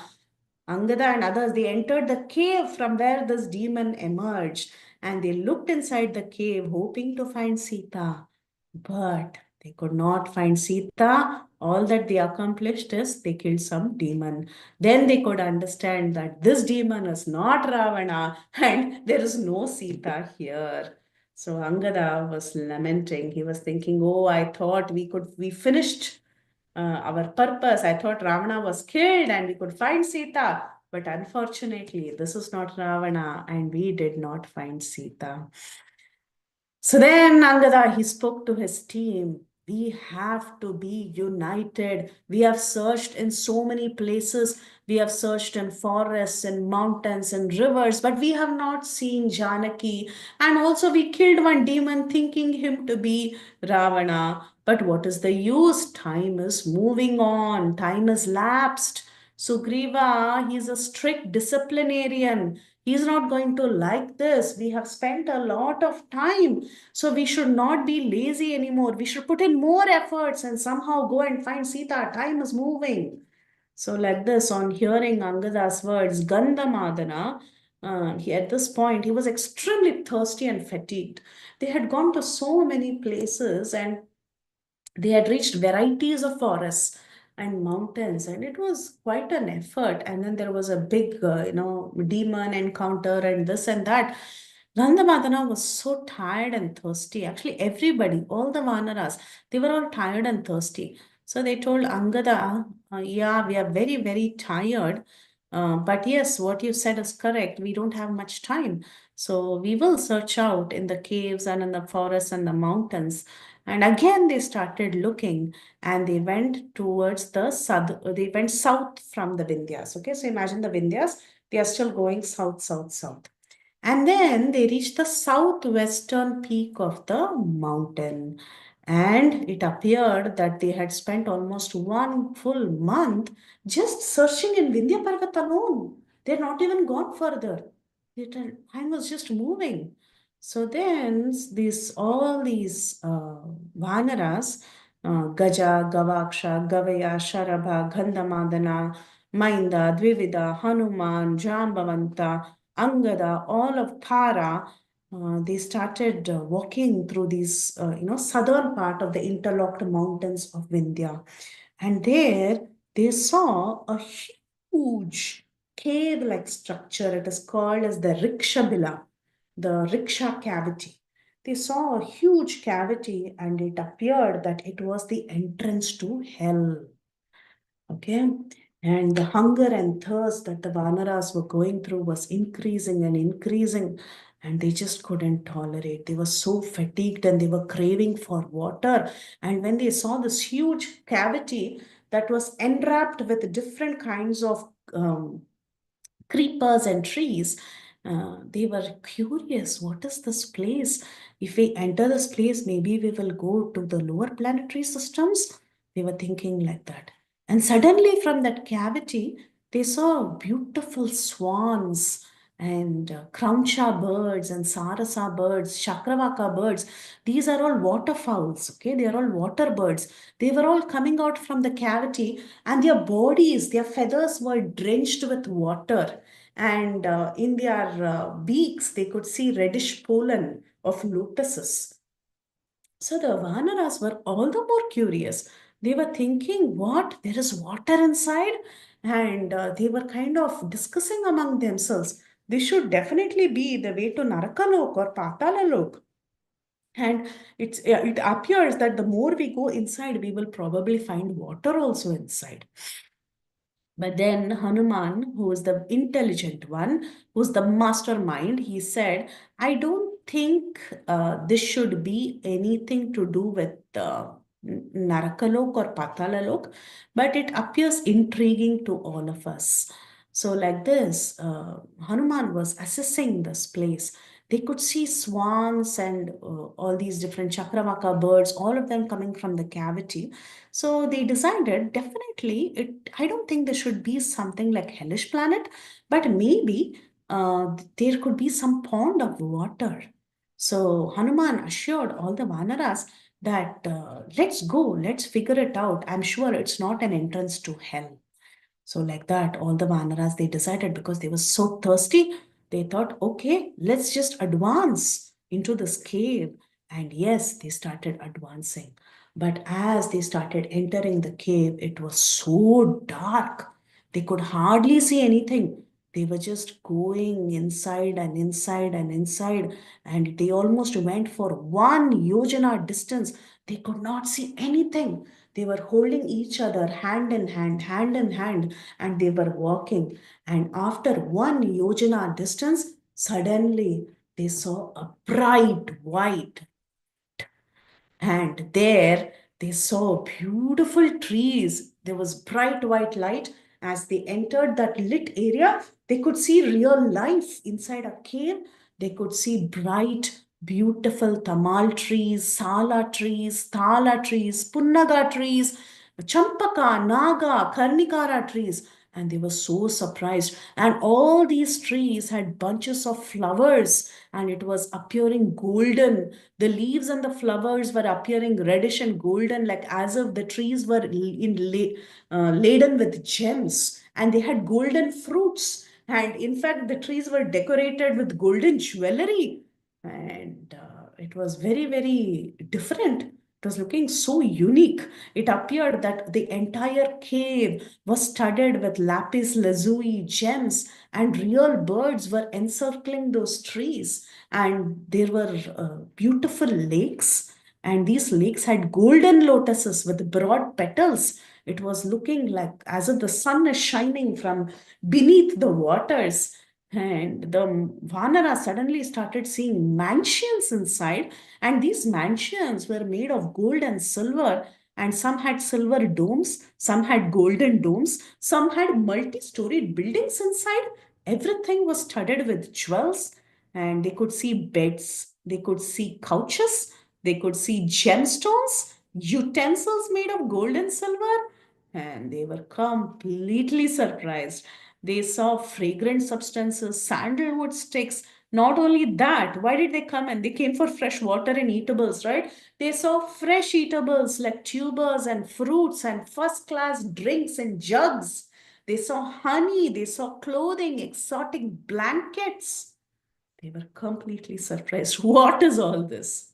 Angada and others, they entered the cave from where this demon emerged and they looked inside the cave hoping to find Sita. But they could not find Sita. All that they accomplished is they killed some demon. Then they could understand that this demon is not Ravana and there is no Sita here. So Angada was lamenting. He was thinking, "Oh, I thought we finished our purpose. I thought Ravana was killed and we could find Sita. But unfortunately, this is not Ravana, and we did not find Sita." So then Angada, he spoke to his team. We have to be united. We have searched in so many places. We have searched in forests and mountains and rivers, but we have not seen Janaki. And also we killed one demon thinking him to be Ravana. But what is the use? Time is moving on. Time is lapsed. Sugriva, he's a strict disciplinarian. He's not going to like this. We have spent a lot of time, so we should not be lazy anymore. We should put in more efforts and somehow go and find Sita. Time is moving. So, like this, on hearing Angada's words, Gandhamadana, at this point, he was extremely thirsty and fatigued. They had gone to so many places and they had reached varieties of forests and mountains, and it was quite an effort. And then there was a big, demon encounter and this and that. Gandhamadana was so tired and thirsty. Actually, everybody, all the Vanaras, they were all tired and thirsty. So they told Angada, yeah, we are very, very tired. But yes, what you said is correct. We don't have much time. So we will search out in the caves and in the forests and the mountains. And again, they started looking and they went towards the south, they went south from the Vindhyas. Okay, so imagine the Vindhyas, they are still going south, south, south. And then they reached the southwestern peak of the mountain. And it appeared that they had spent almost one full month just searching in Vindhya Parvat alone. They're not even gone further. Time was just moving. So then these all these Vanaras, Gaja, Gavaksha, Gavaya, Sharabha, Gandhamadana, Mainda, Dvivida, Hanuman, Jambavanta, Angada, all of Thara, they started walking through these, southern part of the interlocked mountains of Vindhya. And there they saw a huge cave-like structure. It is called as the Rikshabila, the rickshaw cavity. They saw a huge cavity and it appeared that it was the entrance to hell. Okay. And the hunger and thirst that the Vanaras were going through was increasing and increasing, and they just couldn't tolerate. They were so fatigued and they were craving for water. And when they saw this huge cavity that was enwrapped with different kinds of creepers and trees, they were curious. What is this place? If we enter this place, maybe we will go to the lower planetary systems. They were thinking like that. And suddenly, from that cavity, they saw beautiful swans and Krauncha birds and Sarasa birds, Chakravaka birds. These are all waterfowls, okay? They are all water birds. They were all coming out from the cavity and their bodies, their feathers were drenched with water. And in their beaks, they could see reddish pollen of lotuses. So the Vanaras were all the more curious. They were thinking, what? There is water inside? And they were kind of discussing among themselves. This should definitely be the way to Narakalok or Patalalok. And it appears that the more we go inside, we will probably find water also inside. But then Hanuman, who is the intelligent one, who's the mastermind, he said, I don't think this should be anything to do with Narakalok or Patalalok, but it appears intriguing to all of us. So, like this, Hanuman was assessing this place. They could see swans and all these different chakravaka birds, all of them coming from the cavity. So they decided definitely I don't think there should be something like hellish planet, but maybe there could be some pond of water. So Hanuman assured all the Vanaras that let's go, let's figure it out. I'm sure it's not an entrance to hell. So, like that, all the Vanaras they decided because they were so thirsty, they thought, okay, let's just advance into this cave. And yes, they started advancing. But as they started entering the cave, it was so dark. They could hardly see anything. They were just going inside and inside and inside, and they almost went for 1 yojana distance. They could not see anything. They were holding each other hand in hand, and they were walking. And after 1 yojana distance, suddenly they saw a bright white, and there they saw beautiful trees. There was bright white light. As they entered that lit area, they could see real life inside a cave. They could see bright, beautiful tamal trees, sala trees, thala trees, punnaga trees, champaka, naga, karnikara trees. And they were so surprised. And all these trees had bunches of flowers, and it was appearing golden. The leaves and the flowers were appearing reddish and golden, like as if the trees were laden with gems, and they had golden fruits. And in fact, the trees were decorated with golden jewelry. And it was very, very different. It was looking so unique. It appeared that the entire cave was studded with lapis lazuli gems, and real birds were encircling those trees, and there were beautiful lakes, and these lakes had golden lotuses with broad petals. It was looking like as if the sun is shining from beneath the waters. And the Vanara suddenly started seeing mansions inside, and these mansions were made of gold and silver, and some had silver domes, some had golden domes, some had multi-storied buildings inside. Everything was studded with jewels, and they could see beds, they could see couches, they could see gemstones, utensils made of gold and silver, and they were completely surprised. They saw fragrant substances, sandalwood sticks. Not only that, why did they come? And they came for fresh water and eatables, right? They saw fresh eatables like tubers and fruits and first class drinks in jugs. They saw honey, they saw clothing, exotic blankets. They were completely surprised. What is all this?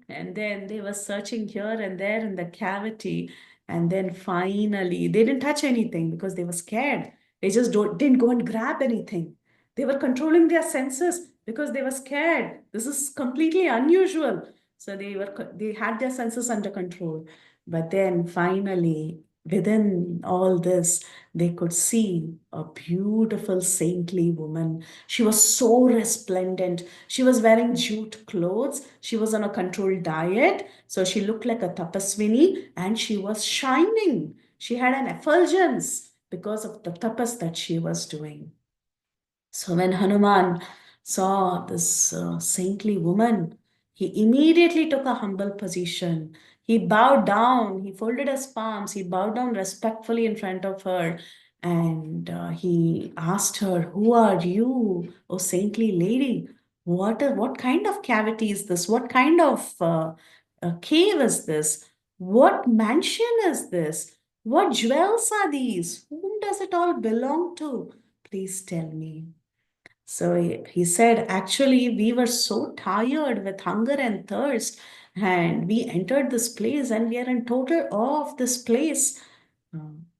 And then they were searching here and there in the cavity. And then finally, they didn't touch anything because they were scared. They just didn't go and grab anything. They were controlling their senses because they were scared. This is completely unusual. So they had their senses under control. But then finally, within all this, they could see a beautiful saintly woman. She was so resplendent. She was wearing jute clothes. She was on a controlled diet. So she looked like a tapaswini, and she was shining. She had an effulgence because of the tapas that she was doing. So when Hanuman saw this saintly woman, he immediately took a humble position. He bowed down, he folded his palms, he bowed down respectfully in front of her, and he asked her, "Who are you, O saintly lady? What kind of cavity is this? What kind of cave is this? What mansion is this? What jewels are these? Whom does it all belong to? Please tell me." So he said, "Actually, we were so tired with hunger and thirst, and we entered this place, and we are in total awe of this place.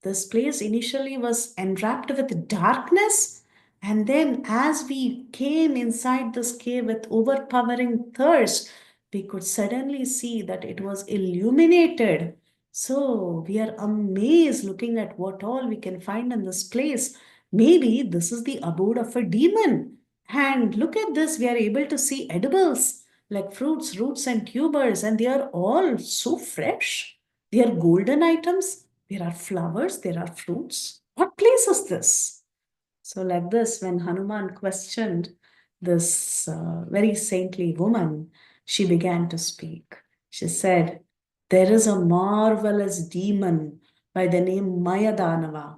This place initially was enwrapped with darkness, and then as we came inside this cave with overpowering thirst, we could suddenly see that it was illuminated. So we are amazed looking at what all we can find in this place. Maybe this is the abode of a demon. And look at this, we are able to see edibles like fruits, roots, and tubers, and they are all so fresh. They are golden items. There are flowers, there are fruits. What place is this? So, like this, when Hanuman questioned this very saintly woman, she began to speak. She said, "There is a marvelous demon by the name Mayadanava,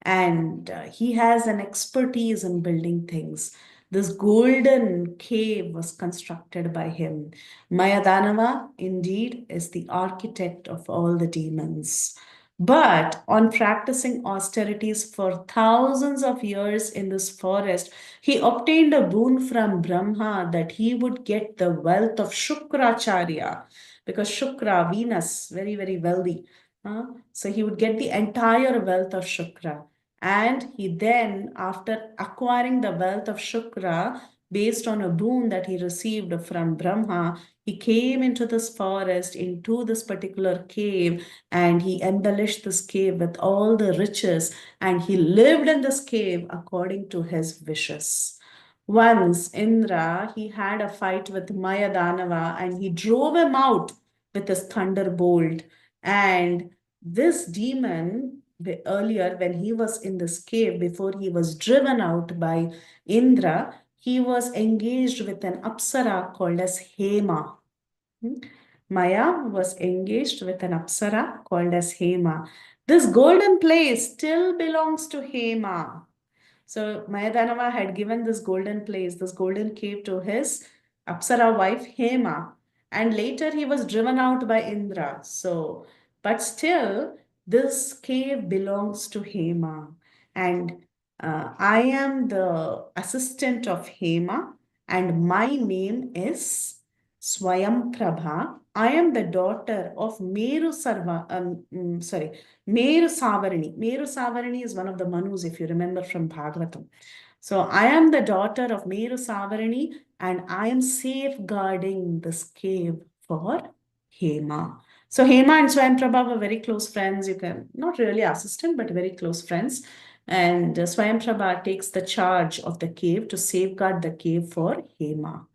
and he has an expertise in building things. This golden cave was constructed by him. Mayadanava, indeed, is the architect of all the demons. But on practicing austerities for thousands of years in this forest, he obtained a boon from Brahma that he would get the wealth of Shukracharya, because Shukra, Venus, very, very wealthy. So he would get the entire wealth of Shukra. And he then, after acquiring the wealth of Shukra, based on a boon that he received from Brahma, he came into this forest, into this particular cave, and he embellished this cave with all the riches, and he lived in this cave according to his wishes. Once Indra, he had a fight with Maya Danava and he drove him out with his thunderbolt. And this demon, earlier when he was in this cave, before he was driven out by Indra, he was engaged with an apsara called as Hema. Hmm? Maya was engaged with an apsara called as Hema. This golden place still belongs to Hema. So Mayadanava had given this golden place, this golden cave to his Apsara wife Hema. And later he was driven out by Indra. So, but still, this cave belongs to Hema. And I am the assistant of Hema, and my name is Swayam Prabha. I am the daughter of Meru Savarani. Meru Savarani is one of the Manus, if you remember from Bhagavatam. So I am the daughter of Meru Savarani, and I am safeguarding this cave for Hema. So Hema and Swayamprabha were very close friends. You can, not really assistant, but very close friends. And Swayamprabha takes the charge of the cave to safeguard the cave for Hema.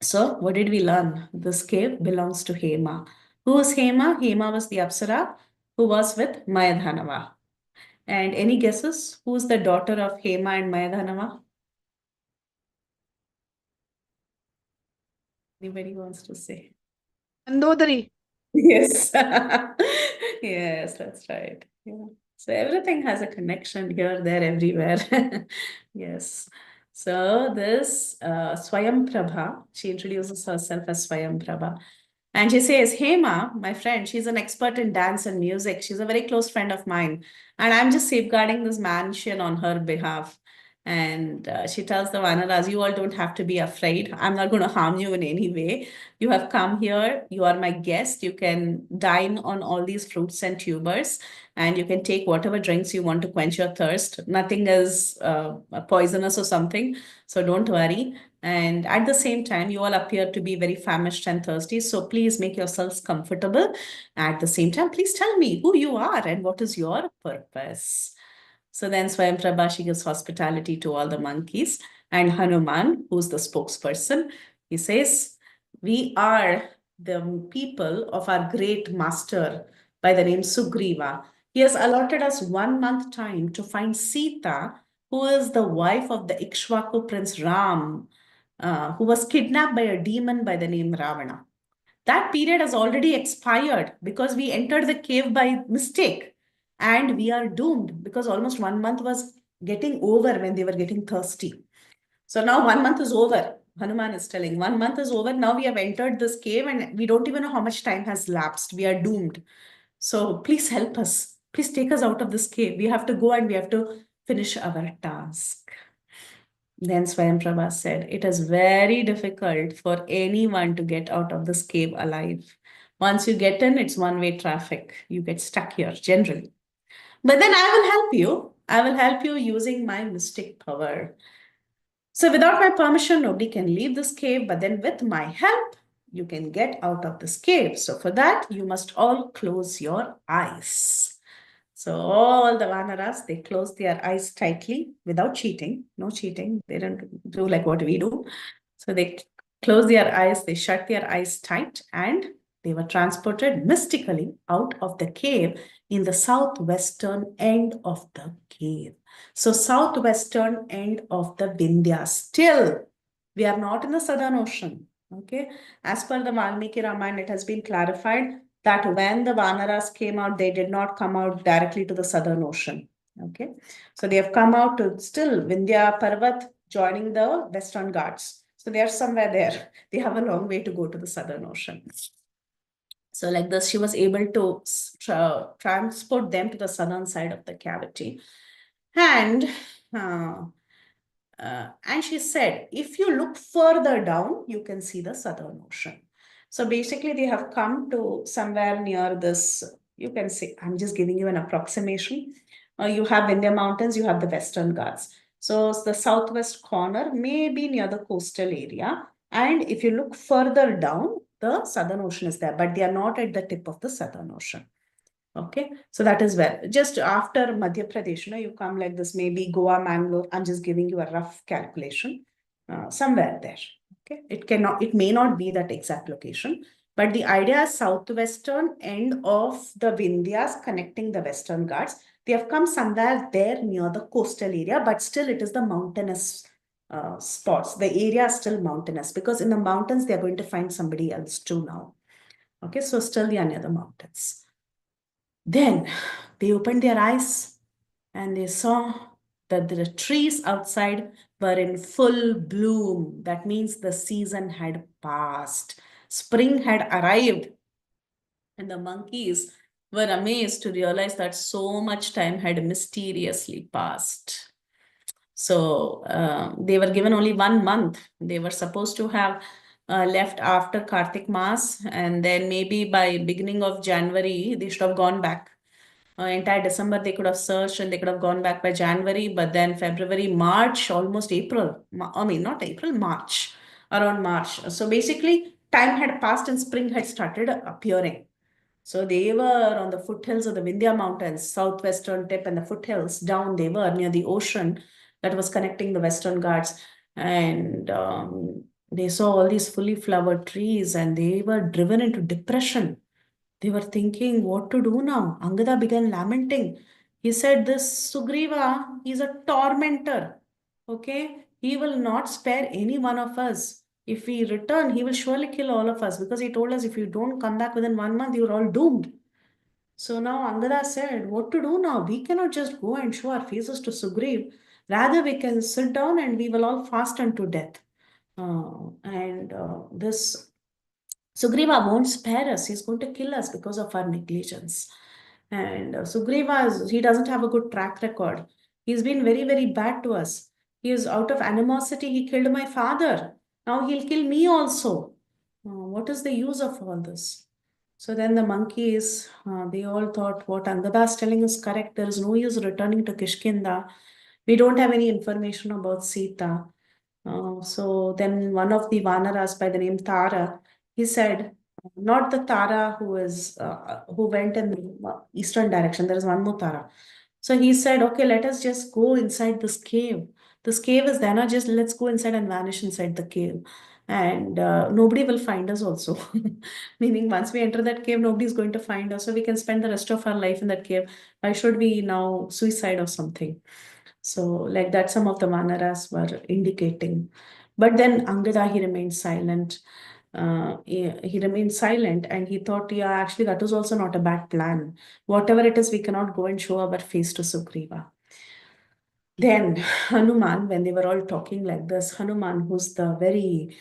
So what did we learn? This cave belongs to Hema. Who was Hema? Hema was the Apsara who was with Mayadhanava. And any guesses? Who's the daughter of Hema and Mayadhanava? Anybody wants to say?
Mandodari.
Yes. Yes, that's right. Yeah. So everything has a connection here, there, everywhere. Yes. So this Swayam Prabha, she introduces herself as Swayam Prabha. And she says, Hema, my friend, she's an expert in dance and music. She's a very close friend of mine. And I'm just safeguarding this mansion on her behalf. And she tells the Vanaras, you all don't have to be afraid. I'm not going to harm you in any way. You have come here. You are my guest. You can dine on all these fruits and tubers, and you can take whatever drinks you want to quench your thirst. Nothing is poisonous or something. So don't worry. And at the same time, you all appear to be very famished and thirsty. So please make yourselves comfortable. At the same time, please tell me who you are and what is your purpose. So then Swayamprabha, she gives hospitality to all the monkeys. And Hanuman, who's the spokesperson, he says, we are the people of our great master by the name Sugriva. He has allotted us 1 month time to find Sita, who is the wife of the Ikshvaku prince Ram, who was kidnapped by a demon by the name Ravana. That period has already expired because we entered the cave by mistake, and we are doomed because almost 1 month was getting over when they were getting thirsty. So now 1 month is over. Hanuman is telling 1 month is over. Now we have entered this cave and we don't even know how much time has lapsed. We are doomed. So please help us. Please take us out of this cave. We have to go and we have to finish our task. Then Swayamprabha said, it is very difficult for anyone to get out of this cave alive. Once you get in, it's one-way traffic. You get stuck here generally. But then I will help you. I will help you using my mystic power. So without my permission, nobody can leave this cave. But then with my help, you can get out of this cave. So for that, you must all close your eyes. So all the Vanaras, they closed their eyes tightly without cheating. No cheating. They didn't do like what we do. So they closed their eyes, they shut their eyes tight, and they were transported mystically out of the cave in the southwestern end of the cave. So southwestern end of the Vindhya. Still, we are not in the southern ocean. Okay. As per the Valmiki Ramayana, it has been clarified that when the Vanaras came out, they did not come out directly to the southern ocean. Okay. So they have come out to still Vindhya Parvat joining the Western Ghats. So they are somewhere there. They have a long way to go to the southern ocean. So like this, she was able to transport them to the southern side of the cavity. And uh, and she said, if you look further down, you can see the Southern Ocean. So basically, they have come to somewhere near this. You can see, I'm just giving you an approximation. You have Vindhya Mountains, you have the Western Ghats. So the southwest corner may be near the coastal area. And if you look further down, the Southern Ocean is there, but they are not at the tip of the Southern Ocean. Okay, so that is where just after Madhya Pradesh, you come like this, maybe Goa, Mangalore. I'm just giving you a rough calculation, somewhere there. Okay, it may not be that exact location, but the idea is southwestern end of the Vindhyas connecting the Western Ghats. They have come somewhere there near the coastal area, but still it is the mountainous spots. The area is still mountainous because in the mountains they are going to find somebody else too now. Okay, so still they are near the mountains. Then they opened their eyes and they saw that the trees outside were in full bloom. That means the season had passed. Spring had arrived. And the monkeys were amazed to realize that so much time had mysteriously passed. So they were given only 1 month. They were supposed to have left after Kartik Mass, and then maybe by beginning of January, they should have gone back. Entire December, they could have searched and they could have gone back by January, but then February, March, almost April. I mean, not April, March, around March. So basically, time had passed and spring had started appearing. So they were on the foothills of the Vindhya Mountains, southwestern tip, and the foothills down they were near the ocean that was connecting the Western Ghats. And they saw all these fully flowered trees and they were driven into depression. They were thinking what to do now. Angada began lamenting. He said, this Sugriva, he's a tormentor. Okay? He will not spare any one of us. If we return, he will surely kill all of us because he told us if you don't come back within 1 month, you're all doomed. So now Angada said, what to do now? We cannot just go and show our faces to Sugriv. Rather, we can sit down and we will all fast unto death. This Sugriva won't spare us. He's going to kill us because of our negligence. And Sugriva, he doesn't have a good track record. He's been very, very bad to us. He is out of animosity. He killed my father. Now he'll kill me also. What is the use of all this? So then the monkeys, they all thought what Angada is telling is correct. There is no use returning to Kishkinda. We don't have any information about Sita. So then one of the Vanaras by the name Tara, he said, not the Tara who went in the eastern direction. There is one more Tara. So he said, okay, let us just go inside this cave. This cave is there now. Just let's go inside and vanish inside the cave. And nobody will find us also. Meaning once we enter that cave, nobody is going to find us. So we can spend the rest of our life in that cave. Why should we now suicide or something? So like that, some of the Vanaras were indicating. But then Angada, he remained silent. He remained silent and he thought, yeah, actually, that was also not a bad plan. Whatever it is, we cannot go and show our face to Sugriva. Then Hanuman, when they were all talking like this, Hanuman, who's the very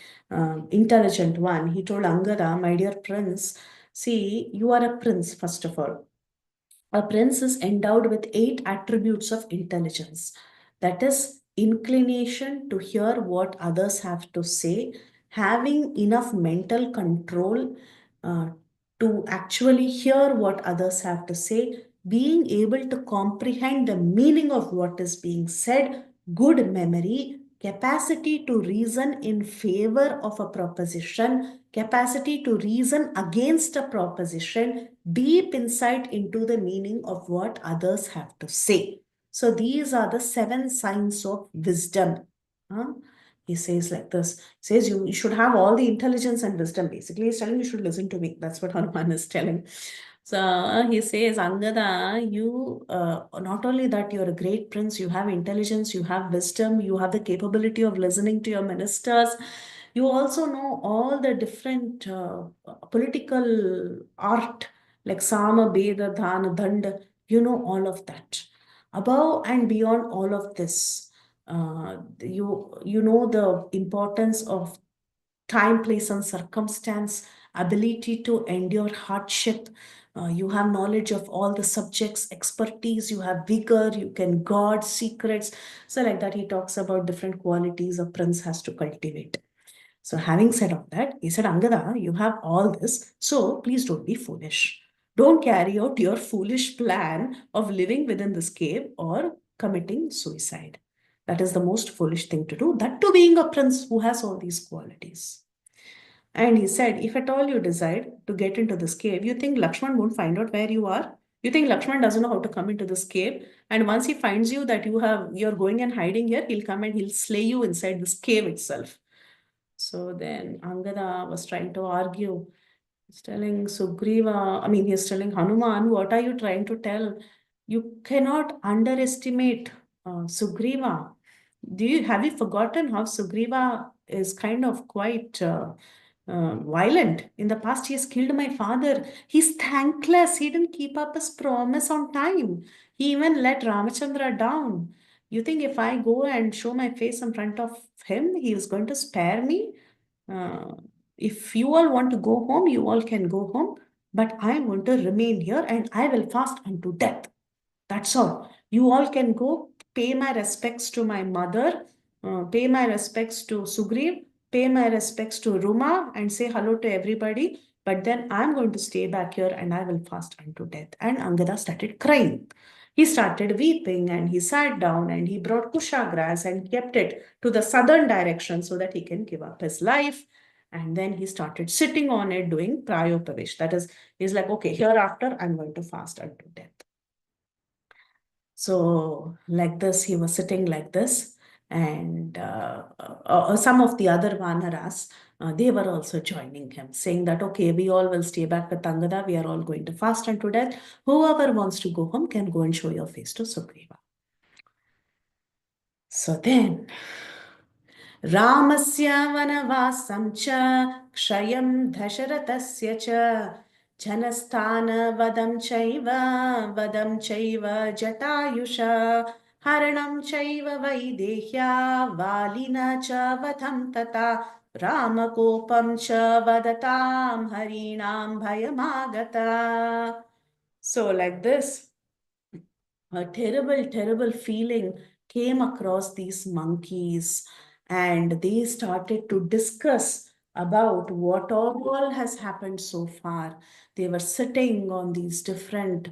intelligent one, he told Angada, my dear prince, see, you are a prince, first of all. A prince is endowed with 8 attributes of intelligence. That is, inclination to hear what others have to say, having enough mental control uh, to actually hear what others have to say, being able to comprehend the meaning of what is being said, good memory, capacity to reason in favor of a proposition, capacity to reason against a proposition, deep insight into the meaning of what others have to say. So these are the 7 signs of wisdom. Huh? He says like this. He says you should have all the intelligence and wisdom. Basically, he's telling you should listen to me. That's what Hanuman is telling. So he says, Angada, you not only that you're a great prince, you have intelligence, you have wisdom, you have the capability of listening to your ministers. You also know all the different political art like Sama, Beda, Dhana, Danda. You know all of that. Above and beyond all of this, you know the importance of time, place, and circumstance, ability to endure hardship. You have knowledge of all the subjects, expertise, you have vigor, you can guard secrets. So, like that, he talks about different qualities a prince has to cultivate. So, having said all that, he said, Angada, you have all this, so please don't be foolish. Don't carry out your foolish plan of living within this cave or committing suicide. That is the most foolish thing to do. That too being a prince who has all these qualities. And he said, if at all you decide to get into this cave, you think Lakshman won't find out where you are? You think Lakshman doesn't know how to come into this cave? And once he finds you that you're going and hiding here, he'll come and he'll slay you inside this cave itself. So then Angada was trying to argue. He's telling Sugriva, I mean, he's telling Hanuman, what are you trying to tell? You cannot underestimate Sugriva. Have you forgotten how Sugriva is kind of quite violent? In the past, he has killed my father. He's thankless. He didn't keep up his promise on time. He even let Ramachandra down. You think if I go and show my face in front of him, he is going to spare me? Uh, if you all want to go home, you all can go home, but I want to remain here and I will fast unto death. That's all. You all can go pay my respects to my mother, pay my respects to Sugriv, pay my respects to Ruma, and say hello to everybody. But then I'm going to stay back here and I will fast unto death. And Angada started crying. He started weeping and he sat down and he brought kusha grass and kept it to the southern direction so that he can give up his life. And then he started sitting on it doing prayopavish. That is, he's like, okay, hereafter I'm going to fast unto death. So, like this, he was sitting like this, and some of the other Vanaras, they were also joining him, saying that, okay, we all will stay back with Tangada, we are all going to fast unto death. Whoever wants to go home can go and show your face to Sugriva. So then, रामस्य वनवासं च क्षयं दशरथस्य च जनस्थानवदं चैव जटायुषा हरणं चैव वैदेह्या वालिना च वधं तथा रामकोपं च वदतां हरीणां भयमागता. So like this, a terrible, terrible feeling came across these monkeys, and they started to discuss about what all has happened so far. They were sitting on these different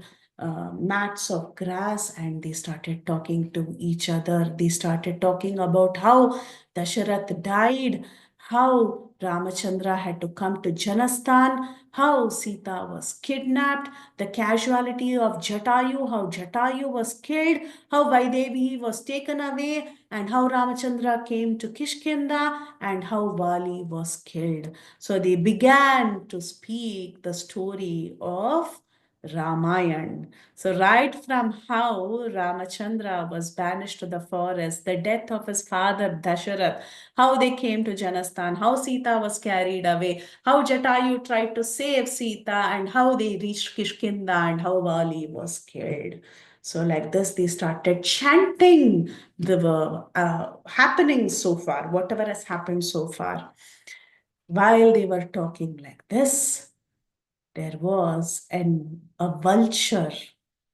mats of grass and they started talking to each other. They started talking about how Dasharath died, how Ramachandra had to come to Janasthan, how Sita was kidnapped, the casualty of Jatayu, how Jatayu was killed, how Vaidevi was taken away, and how Ramachandra came to Kishkinda, and how Vali was killed. So they began to speak the story of Ramayana. So, right from how Ramachandra was banished to the forest, the death of his father Dasharath, how they came to Janasthan, how Sita was carried away, how Jatayu tried to save Sita, and how they reached Kishkinda, and how Vali was killed. So, like this, they started chanting the happenings so far, whatever has happened so far. While they were talking like this, there was a vulture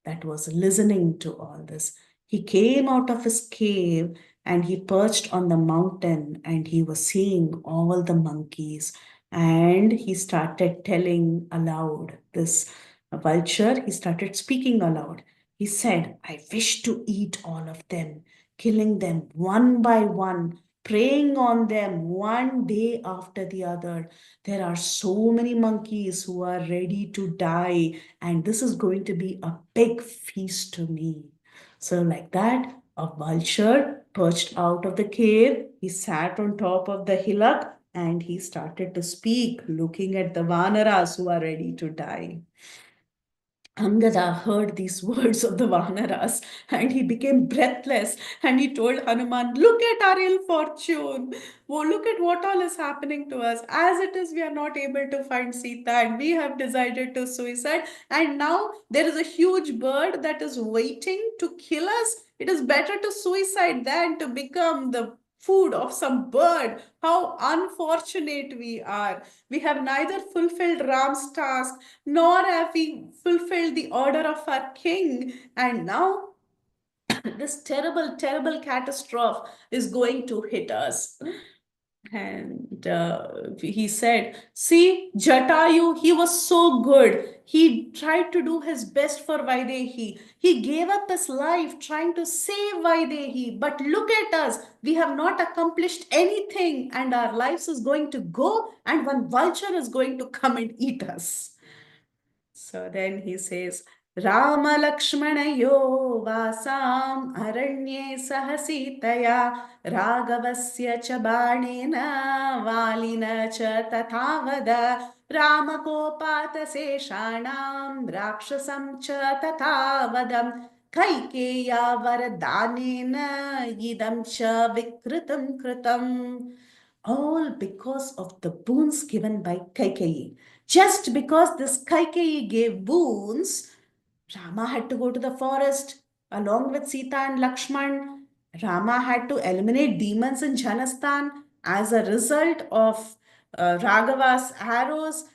that was listening to all this. He came out of his cave and he perched on the mountain and he was seeing all the monkeys and he started telling aloud. This vulture, he started speaking aloud. He said, I wish to eat all of them, killing them one by one, preying on them one day after the other. There are so many monkeys who are ready to die, and this is going to be a big feast to me. So, like that, a vulture perched out of the cave. He sat on top of the hillock and he started to speak, looking at the Vanaras who are ready to die. Angada heard these words of the Vanaras and he became breathless and he told Hanuman, look at our ill fortune. Oh, look at what all is happening to us. As it is, we are not able to find Sita and we have decided to suicide. And now there is a huge bird that is waiting to kill us. It is better to suicide than to become the food of some bird. How unfortunate we are. We have neither fulfilled Ram's task nor have we fulfilled the order of our king. And now this terrible, terrible catastrophe is going to hit us. And he said, see, Jatayu, he was so good. He tried to do his best for Vaidehi. He gave up his life trying to save Vaidehi. But look at us. We have not accomplished anything, and our lives is going to go, and one vulture is going to come and eat us. So then he says, Rama Lakshmanayo Vasam Aranye Sahasitaya Ragavasya cha Banena Valina cha Tathavada Ramakopata Seshanam Rakshasam cha Tathavadam Kaikeya Varadanena Yidam cha Vikritam Kritam, all because of the boons given by Kaikeyi. Just because this Kaikeyi gave boons, Rama had to go to the forest along with Sita and Lakshman. Rama had to eliminate demons in Janastan. As a result of Raghava's arrows,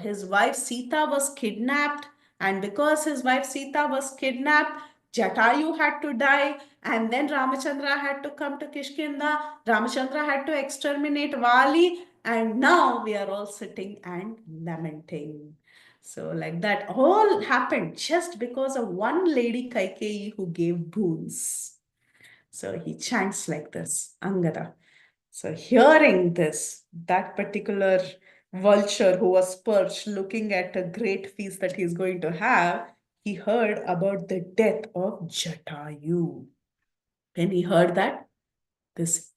his wife Sita was kidnapped. And because his wife Sita was kidnapped, Jatayu had to die. And then Ramachandra had to come to Kishkinda. Ramachandra had to exterminate Vali. And now we are all sitting and lamenting. So, like that, all happened just because of one lady Kaikeyi who gave boons. So he chants like this, Angada. So, hearing this, that particular vulture who was perched looking at a great feast that he's going to have, he heard about the death of Jatayu. When he heard that, this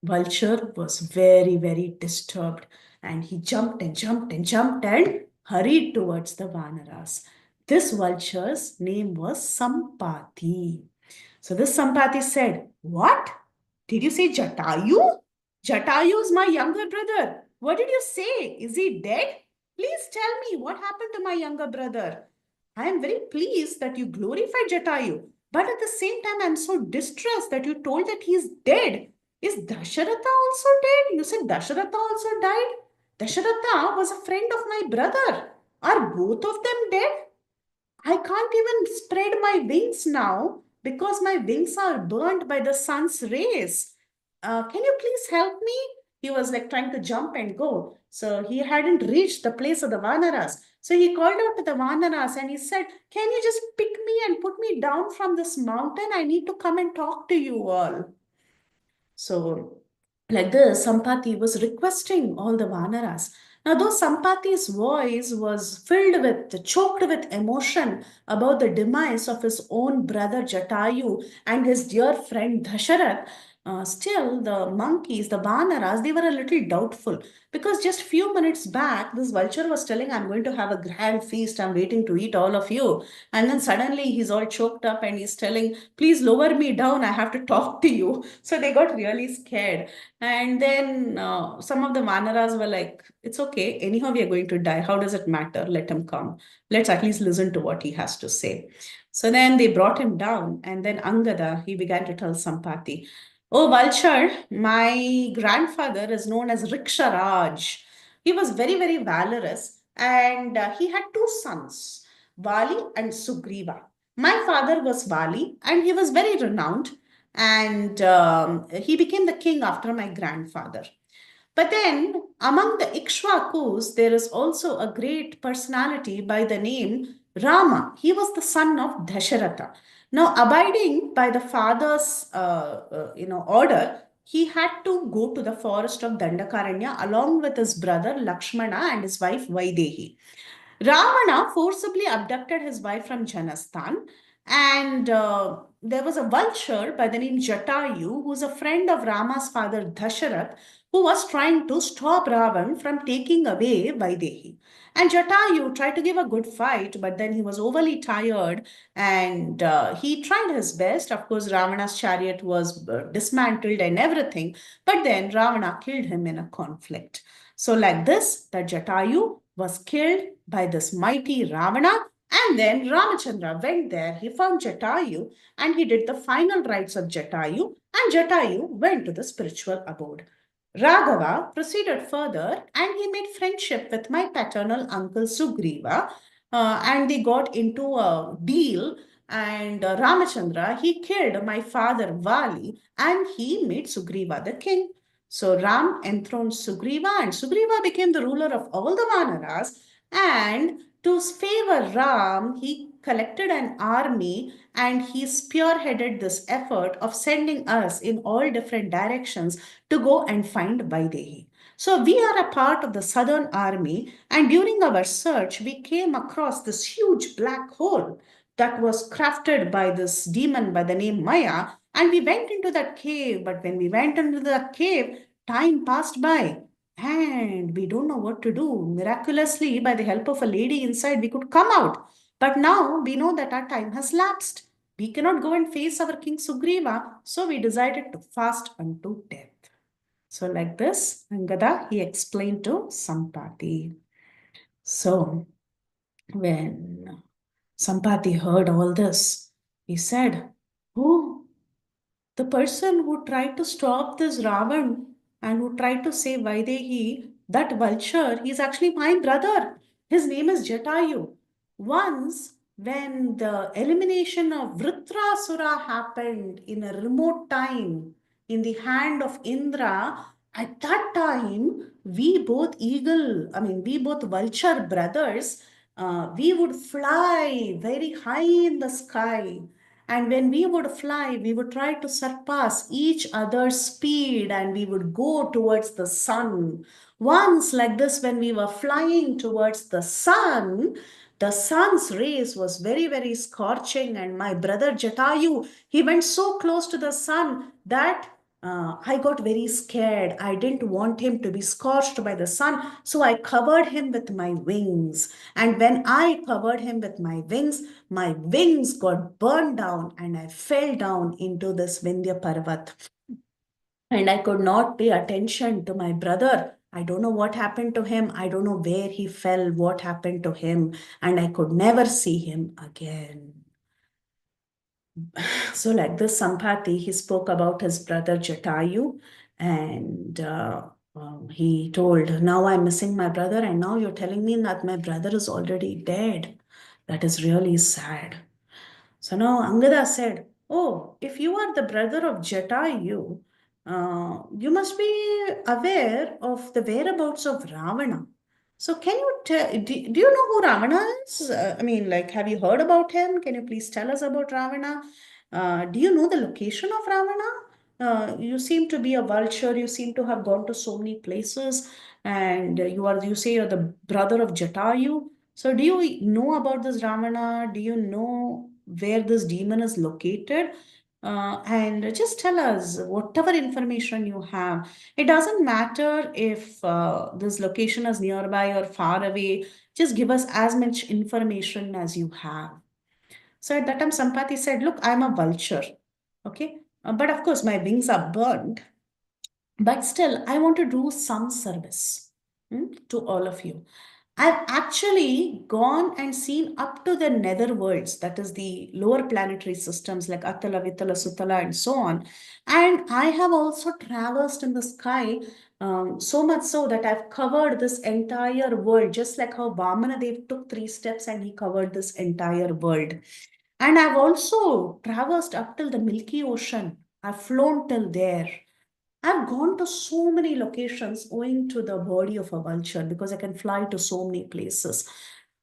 vulture was very, very disturbed, and he jumped and jumped and jumped and hurried towards the Vanaras. This vulture's name was Sampati. So this Sampati said, What? Did you say Jatayu? Jatayu is my younger brother. What did you say? Is he dead? Please tell me what happened to my younger brother. I am very pleased that you glorified Jatayu, but at the same time, I'm so distressed that you told that he's dead. Is Dasharatha also dead? You said Dasharatha also died? Dasharatha was a friend of my brother. Are both of them dead? I can't even spread my wings now because my wings are burnt by the sun's rays. Can you please help me? He was like trying to jump and go. So he hadn't reached the place of the Vanaras. So he called out to the Vanaras and he said, Can you just pick me and put me down from this mountain? I need to come and talk to you all. So, like this, Sampati was requesting all the Vanaras. Now, though Sampati's voice was choked with emotion about the demise of his own brother Jatayu and his dear friend Dhasharath, still the monkeys, the Vanaras, they were a little doubtful because just few minutes back, this vulture was telling, I'm going to have a grand feast, I'm waiting to eat all of you. And then suddenly he's all choked up and he's telling, please lower me down, I have to talk to you. So they got really scared. And then some of the Vanaras were like, it's okay, anyhow we are going to die. How does it matter? Let him come. Let's at least listen to what he has to say. So then they brought him down, and then Angada, he began to tell Sampati, Oh, Vulture, my grandfather is known as Riksharaj. He was very, very valorous, and he had two sons, Vali and Sugriva. My father was Vali, and he was very renowned, and he became the king after my grandfather. But then, among the Ikshvakus, there is also a great personality by the name Rama. He was the son of Dasharatha. Now, abiding by the father's, order, he had to go to the forest of Dandakaranya along with his brother Lakshmana and his wife Vaidehi. Ravana forcibly abducted his wife from Janastan, and there was a vulture by the name Jatayu, who was a friend of Rama's father Dasharath, who was trying to stop Ravan from taking away Vaidehi. And Jatayu tried to give a good fight, but then he was overly tired and he tried his best. Of course, Ravana's chariot was dismantled and everything, but then Ravana killed him in a conflict. So, like this, the Jatayu was killed by this mighty Ravana. And then Ramachandra went there. He found Jatayu and he did the final rites of Jatayu. And Jatayu went to the spiritual abode. Raghava proceeded further and he made friendship with my paternal uncle Sugriva. And they got into a deal. And Ramachandra, he killed my father Vali and he made Sugriva the king. So Ram enthroned Sugriva, and Sugriva became the ruler of all the Vanaras. And To favor Ram, he collected an army and he spearheaded this effort of sending us in all different directions to go and find Vaidehi. So we are a part of the southern army, and during our search, we came across this huge black hole that was crafted by this demon by the name Maya, and we went into that cave. But when we went into that cave, time passed by and we don't know what to do. Miraculously, by the help of a lady inside, we could come out. But now we know that our time has lapsed. We cannot go and face our King Sugriva, so we decided to fast unto death. So, like this, Angada, he explained to Sampati. So, when Sampati heard all this, he said, "Oh, the person who tried to stop this Ravan and who tried to save Vaidehi, that vulture, he's actually my brother. His name is Jatayu. Once, when the elimination of Vritrasura happened in a remote time in the hand of Indra, at that time, we both vulture brothers, we would fly very high in the sky, and when we would fly, we would try to surpass each other's speed and we would go towards the sun. Once, like this, when we were flying towards the sun's rays was very, very scorching. And my brother Jatayu, he went so close to the sun that I got very scared. I didn't want him to be scorched by the sun, so I covered him with my wings. And when I covered him with my wings got burned down and I fell down into this Vindhya Parvat. And I could not pay attention to my brother. I don't know what happened to him. I don't know where he fell, what happened to him. And I could never see him again. So, like this, Sampati, he spoke about his brother Jatayu, and he told, "Now I'm missing my brother, and now you're telling me that my brother is already dead. That is really sad." So now Angada said, "Oh, if you are the brother of Jatayu, you must be aware of the whereabouts of Ravana. So can you tell, do you know who Ravana is? Like, have you heard about him? Can you please tell us about Ravana? Do you know the location of Ravana? You seem to be a vulture. You seem to have gone to so many places, and you say you're the brother of Jatayu. So do you know about this Ravana? Do you know where this demon is located? And just tell us whatever information you have. It doesn't matter if this location is nearby or far away. Just give us as much information as you have." So at that time, Sampati said, "Look, I'm a vulture. Okay. But of course, my wings are burned. But still, I want to do some service to all of you. I've actually gone and seen up to the nether worlds, that is the lower planetary systems like Atala, Vitala, Sutala, and so on. And I have also traversed in the sky, so much so that I've covered this entire world, just like how Vamana Dev took 3 steps and he covered this entire world. And I've also traversed up till the Milky Ocean. I've flown till there. I've gone to so many locations owing to the body of a vulture because I can fly to so many places.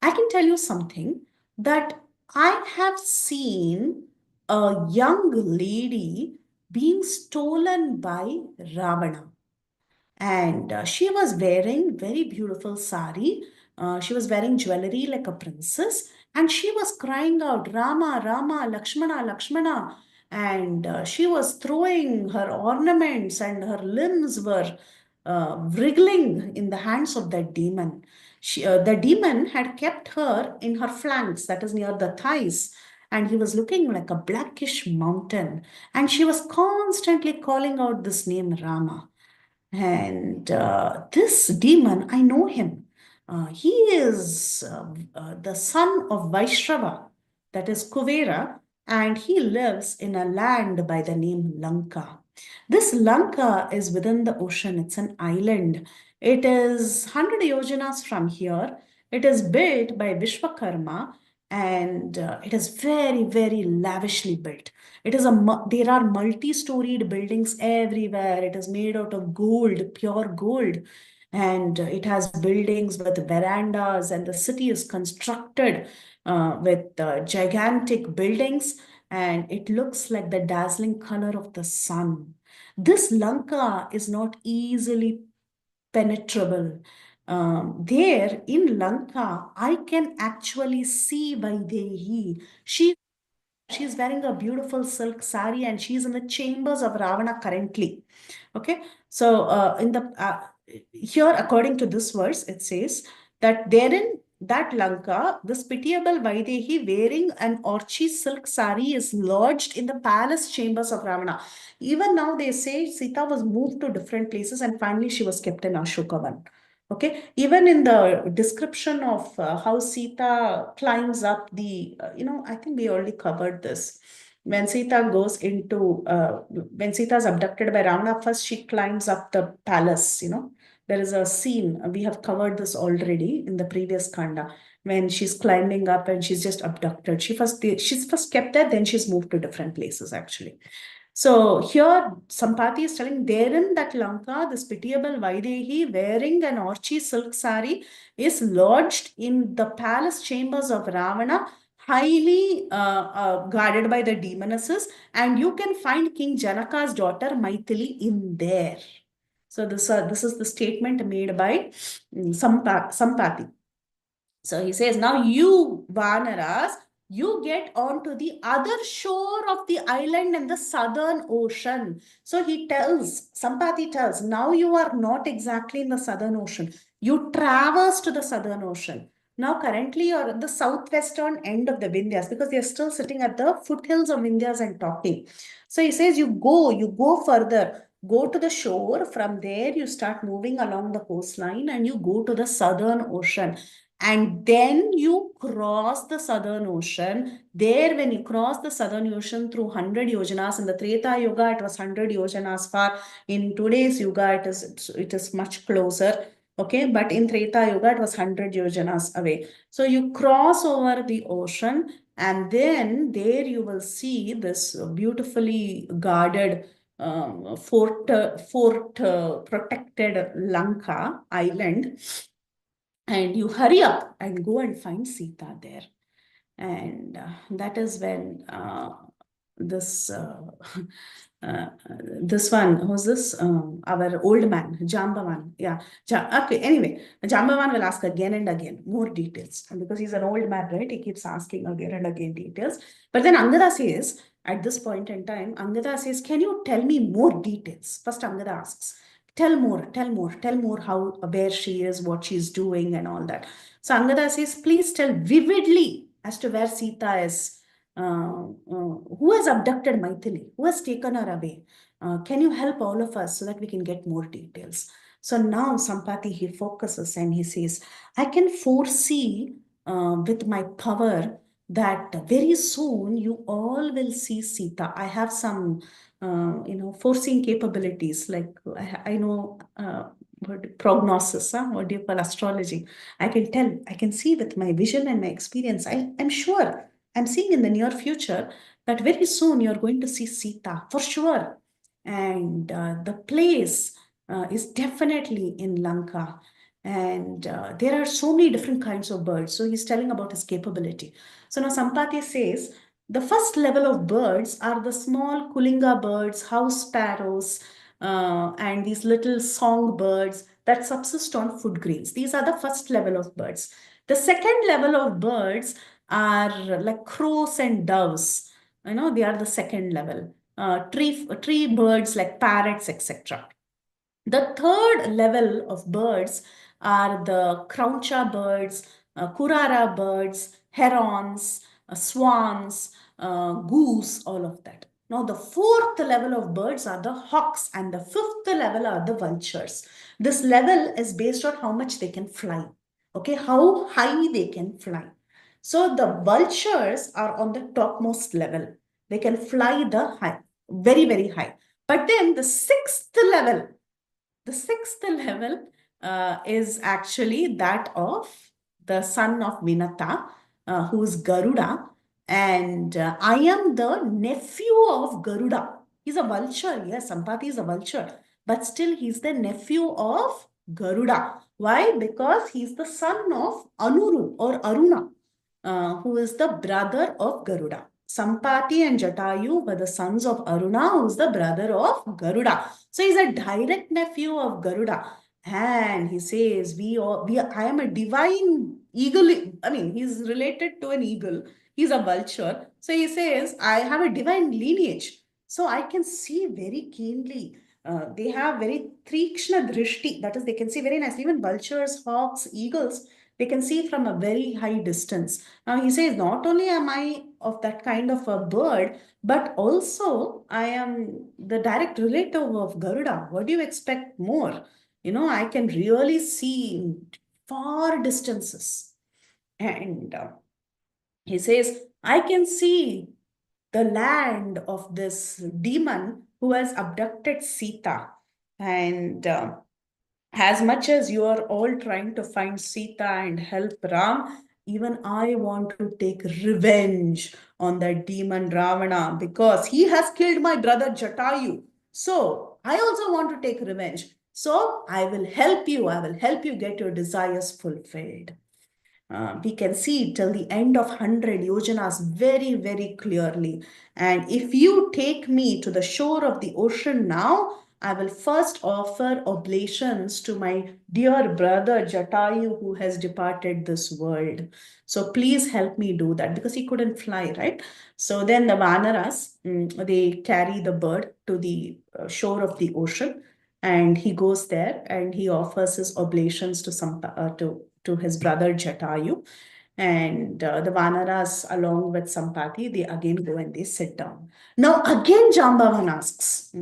I can tell you something that I have seen a young lady being stolen by Ravana, and she was wearing very beautiful sari. She was wearing jewelry like a princess, and she was crying out, "Rama, Rama, Lakshmana, Lakshmana." And she was throwing her ornaments, and her limbs were wriggling in the hands of that demon. The demon had kept her in her flanks, that is near the thighs, and he was looking like a blackish mountain. And she was constantly calling out this name, Rama. And this demon, I know him. He is the son of Vaishrava, that is Kuvera, and he lives in a land by the name Lanka. This Lanka is within the ocean, it's an island. It is 100 yojanas from here. It is built by Vishwakarma, and it is very, very lavishly built. There are multi-storied buildings everywhere. It is made out of gold, pure gold. and it has buildings with verandas, and the city is constructed with gigantic buildings, and it looks like the dazzling color of the sun. This Lanka is not easily penetrable. There in Lanka, I can actually see Vaidehi. She's wearing a beautiful silk sari, and she's in the chambers of Ravana currently. Okay, so in the here, according to this verse, it says that therein that Lanka, this pitiable Vaidehi wearing an orchi silk sari is lodged in the palace chambers of Ravana. Even now, they say Sita was moved to different places, and finally she was kept in Ashokavan. Okay, even in the description of how Sita climbs up I think we already covered this. When Sita goes into, when Sita is abducted by Ravana, first she climbs up the palace. There is a scene, we have covered this already in the previous Kanda, when she's climbing up and she's just abducted. She's first kept there, then she's moved to different places actually. So here Sampati is telling therein that Lanka, this pitiable Vaidehi wearing an orchi silk sari is lodged in the palace chambers of Ravana, highly guarded by the demonesses, and you can find King Janaka's daughter Maithili in there. So this is the statement made by Sampati. So he says, now you, Vanaras, you get onto the other shore of the island in the southern ocean. So Sampati tells, now you are not exactly in the southern ocean. You traverse to the southern ocean. Now, currently, you're at the southwestern end of the Vindhyas because they're still sitting at the foothills of Vindhyas and talking. So he says, you go further, go to the shore. From there, you start moving along the coastline and you go to the southern ocean. And then you cross the southern ocean. There, when you cross the southern ocean through 100 yojanas, in the Treta Yuga, it was 100 yojanas far. In today's Yuga, it is much closer. Okay, but in Treta Yuga, it was 100 yojanas away. So you cross over the ocean, and then there you will see this beautifully guarded fort protected Lanka island, and you hurry up and go and find Sita there. And that is when this uh, this one, who's this? Our old man, Jambavan. Yeah. Okay. Anyway, Jambavan will ask again and again more details, and because he's an old man, right? He keeps asking again and again details. But then Angada says, at this point in time, Angada says, "Can you tell me more details?" First, Angada asks, tell more how, where she is, what she's doing, and all that. So Angada says, please tell vividly as to where Sita is. Who has abducted Maithili? Who has taken her away? Can you help all of us so that we can get more details? So now Sampati, he focuses and he says, I can foresee with my power that very soon you all will see Sita. I have some foreseeing capabilities. Like I know prognosis, what do you call astrology? I can tell, I can see with my vision and my experience. I'm sure, I'm seeing in the near future that very soon you're going to see Sita for sure. And the place is definitely in Lanka. And there are so many different kinds of birds. So he's telling about his capability. So now Sampati says, the first level of birds are the small Kulinga birds, house sparrows, and these little songbirds that subsist on food grains. These are the first level of birds. The second level of birds are like crows and doves. They are the second level. Tree birds like parrots, etc. The third level of birds are the croucha birds, kurara birds, herons, swans, goose, all of that. Now, the fourth level of birds are the hawks, and the fifth level are the vultures. This level is based on how much they can fly. Okay, how high they can fly. So the vultures are on the topmost level. They can fly the high, very, very high. But then the sixth level is actually that of the son of Vinata, who is Garuda. And I am the nephew of Garuda. He's a vulture. Yes, Sampati is a vulture. But still, he's the nephew of Garuda. Why? Because he's the son of Anuru or Aruna, who is the brother of Garuda. Sampati and Jatayu were the sons of Aruna, who's the brother of Garuda. So he's a direct nephew of Garuda. And he says, I am a divine eagle. I mean, he's related to an eagle. He's a vulture. So he says, I have a divine lineage. So I can see very keenly. They have very Trikshna Drishti, that is, they can see very nicely. Even vultures, hawks, eagles, they can see from a very high distance. Now he says, not only am I of that kind of a bird, but also I am the direct relative of Garuda. What do you expect more? I can really see in far distances. And he says, I can see the land of this demon who has abducted Sita. And as much as you are all trying to find Sita and help Ram, even I want to take revenge on that demon Ravana because he has killed my brother Jatayu. So I also want to take revenge. So I will help you. I will help you get your desires fulfilled. We can see till the end of 100 yojanas very, very clearly. And if you take me to the shore of the ocean now, I will first offer oblations to my dear brother Jatayu who has departed this world. So please help me do that because he couldn't fly, right? So then the Vanaras, they carry the bird to the shore of the ocean and he goes there and he offers his oblations to to his brother Jatayu. And the Vanaras, along with Sampati, they again go and they sit down. Now, again, Jambavan asks,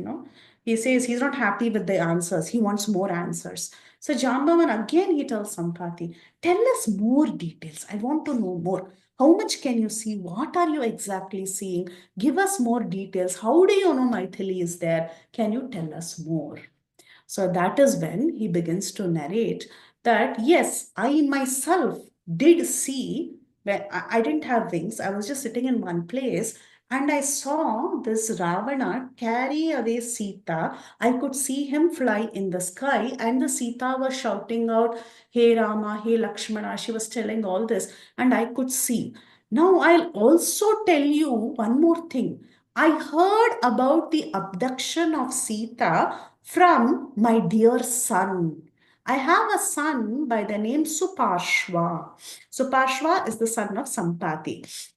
he says he's not happy with the answers. He wants more answers. So Jambavan, again, he tells Sampati, tell us more details. I want to know more. How much can you see? What are you exactly seeing? Give us more details. How do you know Maithili is there? Can you tell us more? So that is when he begins to narrate that, yes, I myself did see, when I didn't have wings, I was just sitting in one place and I saw this Ravana carry away Sita. I could see him fly in the sky, and the Sita was shouting out, Hey Rama, hey Lakshmana. She was telling all this, and I could see. Now, I'll also tell you one more thing. I heard about the abduction of Sita from my dear son. I have a son by the name Supashva. Supashva is the son of Sampati.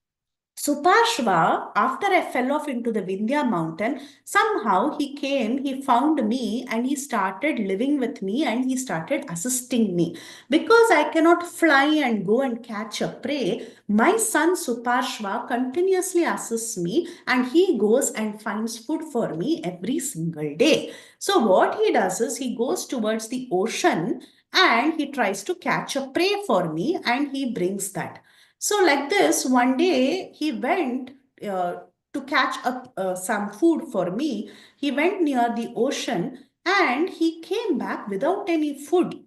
Supashva, after I fell off into the Vindhya mountain, somehow he came, he found me, and he started living with me and he started assisting me. Because I cannot fly and go and catch a prey, my son Supashva continuously assists me and he goes and finds food for me every single day. So, what he does is he goes towards the ocean and he tries to catch a prey for me and he brings that. So, like this, one day he went to catch up some food for me. He went near the ocean and he came back without any food.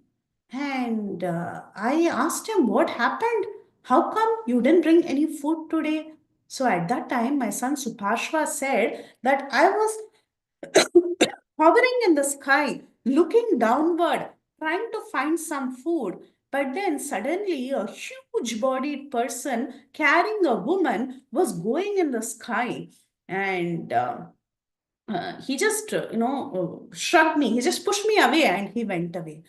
And I asked him, what happened? How come you didn't bring any food today? So at that time, my son Supashva said that I was hovering in the sky, looking downward, trying to find some food. But then suddenly, a huge bodied person carrying a woman was going in the sky. And he just, shrugged me. He just pushed me away and he went away.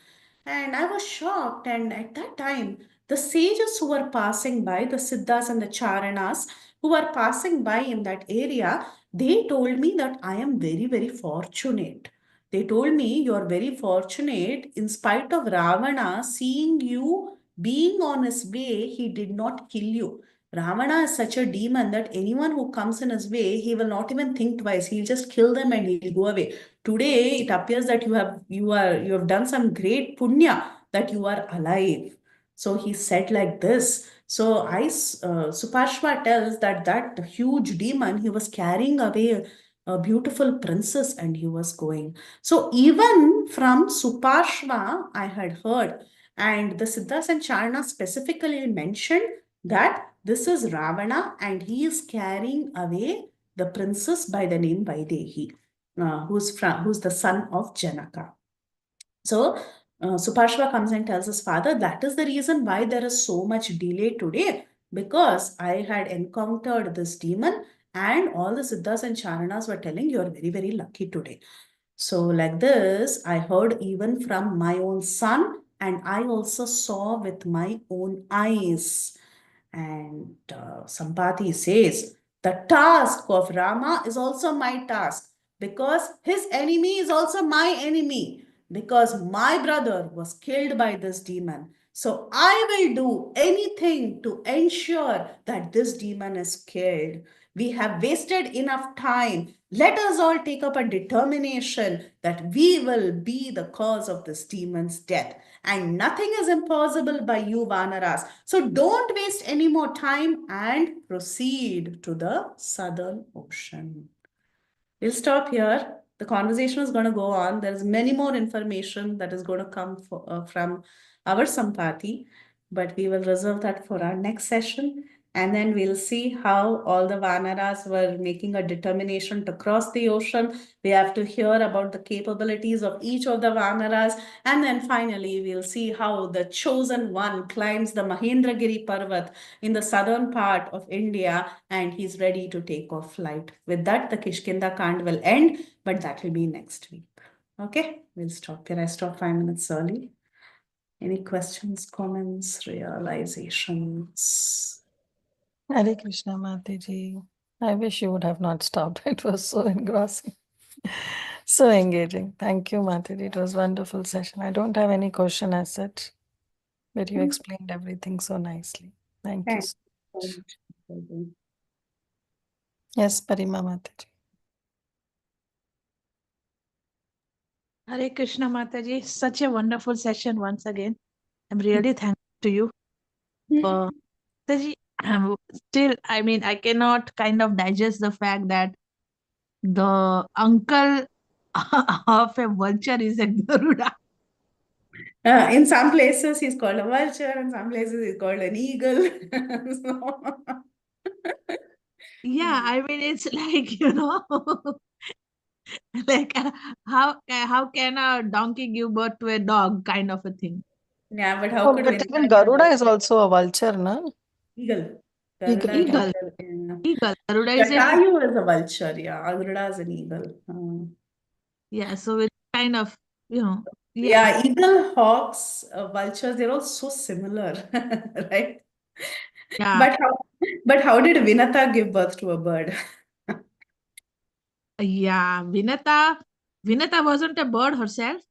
And I was shocked. And at that time, the sages who were passing by, the Siddhas and the Charanas who were passing by in that area, they told me that I am very, very fortunate. They told me you're very fortunate. In spite of Ravana seeing you being on his way, he did not kill you. Ravana is such a demon that anyone who comes in his way, he will not even think twice. He'll just kill them and he'll go away. Today, it appears that you have done some great punya that you are alive. So he said like this. So Supashva tells that that huge demon, he was carrying away a beautiful princess and he was going. So even from Supashva, I had heard, and the Siddhas and Charna specifically mentioned that this is Ravana and he is carrying away the princess by the name Vaidehi, who's the son of Janaka. So Supashva comes and tells his father, that is the reason why there is so much delay today, because I had encountered this demon, and all the Siddhas and Charanas were telling you are very, very lucky today. So, like this, I heard even from my own son, and I also saw with my own eyes. And Sampati says, the task of Rama is also my task, because his enemy is also my enemy, because my brother was killed by this demon. So I will do anything to ensure that this demon is killed. We have wasted enough time. Let us all take up a determination that we will be the cause of this demon's death. And nothing is impossible by you, Vanaras. So don't waste any more time and proceed to the southern ocean. We'll stop here. The conversation is going to go on. There's many more information that is going to come from our Sampati, but we will reserve that for our next session. And then we'll see how all the Vanaras were making a determination to cross the ocean. We have to hear about the capabilities of each of the Vanaras. And then finally, we'll see how the chosen one climbs the Mahendragiri Parvat in the southern part of India, and he's ready to take off flight. With that, the Kishkinda Kand will end, but that will be next week. Okay, we'll stop here. I stopped 5 minutes early. Any questions, comments, realizations?
Hare Krishna, Mataji. I wish you would have not stopped. It was so engrossing, so engaging. Thank you, Mataji. It was wonderful session. I don't have any question as such, but you explained everything so nicely. Thank you
Thanks
so
so
much.
much.
Yes, Parima Mataji.
Hare Krishna Mataji, such a wonderful session once again. I'm really thankful to you for Mataji. Still, I mean, I cannot kind of digest the fact that the uncle of a vulture is a Garuda.
In some places, he's called a vulture. In some places, he's called an eagle. So,
Yeah, I mean, it's like, you know, like how can a donkey give birth to a dog kind of a thing.
yeah, but how
Oh,
could
but
Vinita
even
be a
Garuda
vulture?
is also a vulture, no?
Eagle. Garuda
Eagle.
and
Okay.
Eagle,
eagle. Yeah.
eagle. Garuda is an eagle.
Jatayu is a vulture. Yeah, Garuda is an eagle.
Yeah, so it's kind of, you know, yeah,
Yeah, eagle, hawks, vultures, they're all so similar, right?
yeah,
But how did Vinata give birth to a bird?
yeah. Vinata wasn't a bird herself.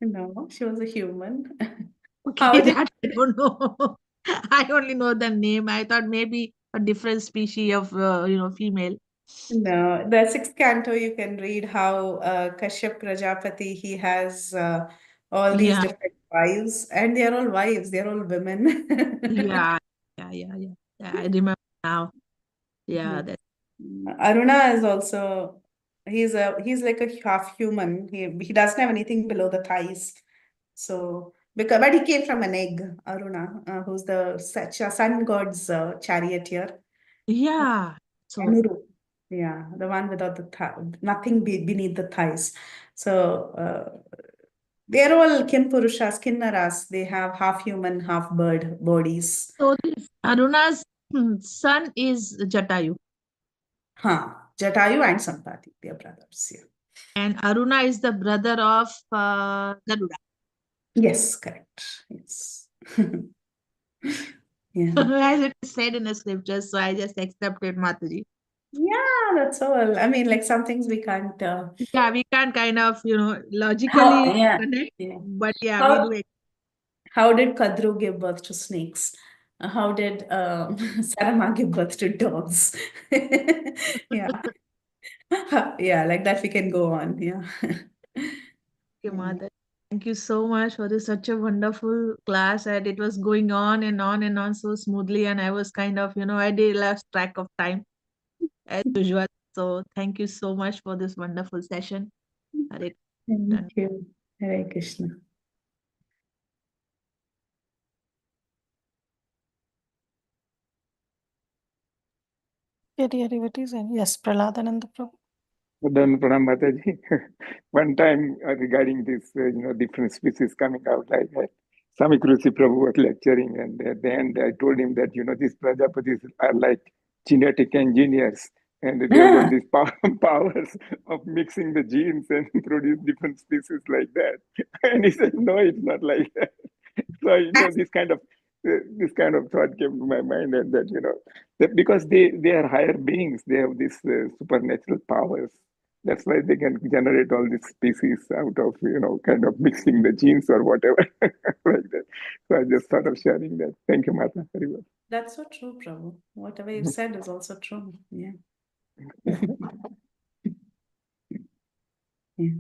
No, she was a human.
Okay,
How did
that I don't know. I only know the name. I thought maybe a different species of female.
No, the sixth canto you can read how Kashyap Prajapati he has all these
Yeah,
different wives, and they're all wives, they're all women.
yeah, yeah. Yeah, I remember now. Yeah,
Yeah.
that.
Aruna is also he's like a half human. He doesn't have anything below the thighs. So because but he came from an egg, Aruna, who's the sun god's charioteer.
Yeah. So
Anuru. Yeah, the one without the nothing beneath the thighs. So they're all Kim Purushas, Kinnaras. They have half human, half bird bodies.
so this Aruna's son is Jatayu,
Huh. Jatayu and Sampati, they are brothers. Yeah.
and Aruna is the brother of Garuda.
Yes, correct. Yes. Yeah.
As it is said in the scriptures, so I just accepted Mataji.
Yeah, that's all. I mean, like some things we can't.
Yeah, we can't kind of,
How?
logically
Yeah.
connect,
Yeah.
but yeah, we
How?
do.
How did Kadru give birth to snakes? How did Sarama give birth to dogs? Yeah. Yeah, like that we can go on. Yeah.
Okay,
Yeah.
Madhav. Thank you so much for this such a wonderful class, and it was going on and on and on so smoothly, and I was kind of, I did lost track of time as usual. So thank you so much for this wonderful session. Hare
Thank
Krishna.
you. Hare Krishna.
Devotees and yes, Praladananda Prabhu.
Then Pranam Mataji, one time regarding this, different species coming out, Swami Krusi Prabhu was lecturing, and at the end I told him that, these Prajapatis are like genetic engineers, and they have got these powers of mixing the genes and produce different species like that. And he said, no, it's not like that. So, this kind of thought came to my mind, and that, that because they are higher beings, they have these supernatural powers. That's why they can generate all these species out of, kind of mixing the genes or whatever, like that. So I just thought of sharing that. Thank you, Mata. Very well.
That's so true, Prabhu. Whatever you said is also true. Yeah. Yeah.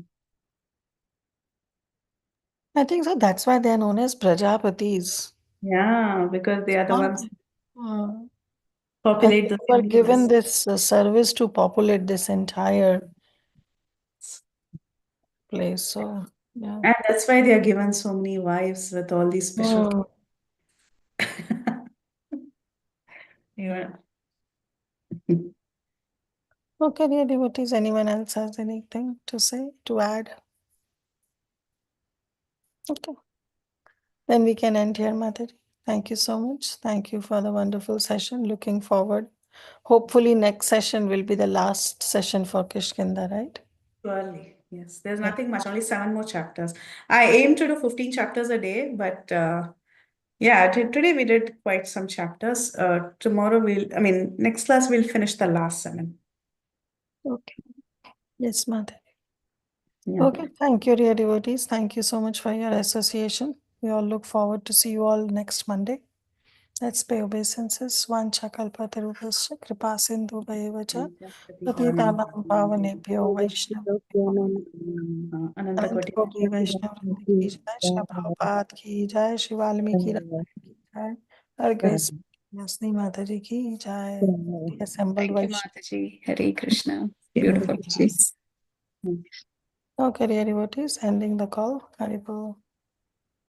I think so. That's why they are known as Prajapatis.
Yeah, because they are the ones
And
populate
they
the
were given
universe.
this service to populate this entire place. So, yeah.
And that's why they are given so many wives with all these special. Yeah.
Okay, dear devotees, anyone else has anything to say, to add? Okay. Then we can end here, Mataji. Thank you so much. Thank you for the wonderful session. Looking forward. Hopefully, next session will be the last session for Kishkinda, right?
Surely, yes. There's nothing much, only 7 more chapters. I aim to do 15 chapters a day, but yeah, today we did quite some chapters. Tomorrow next class we'll finish the last 7.
Okay. Yes, Mataji.
Yeah.
Okay. Thank you, dear devotees. Thank you so much for your association. We all look forward to see you all next Monday. Let's pay obeisances. Vancha kalpatarubhasya kripa sindhu vayevacha patitanam pavanebhyo vaishnavebhyo
Ananta
Anant
Koti.
कोटि वैष्णव वृंद की जय, श्री प्रभुपाद की जय, श्री वाल्मीकि रामायण की जय, हर grace Yasni Mata ji ki jai. The assembled
Thank you,
Vaishnav.
Mataji. Hare Krishna. Beautiful.
Okay, dear devotees, ending the call. Haribol.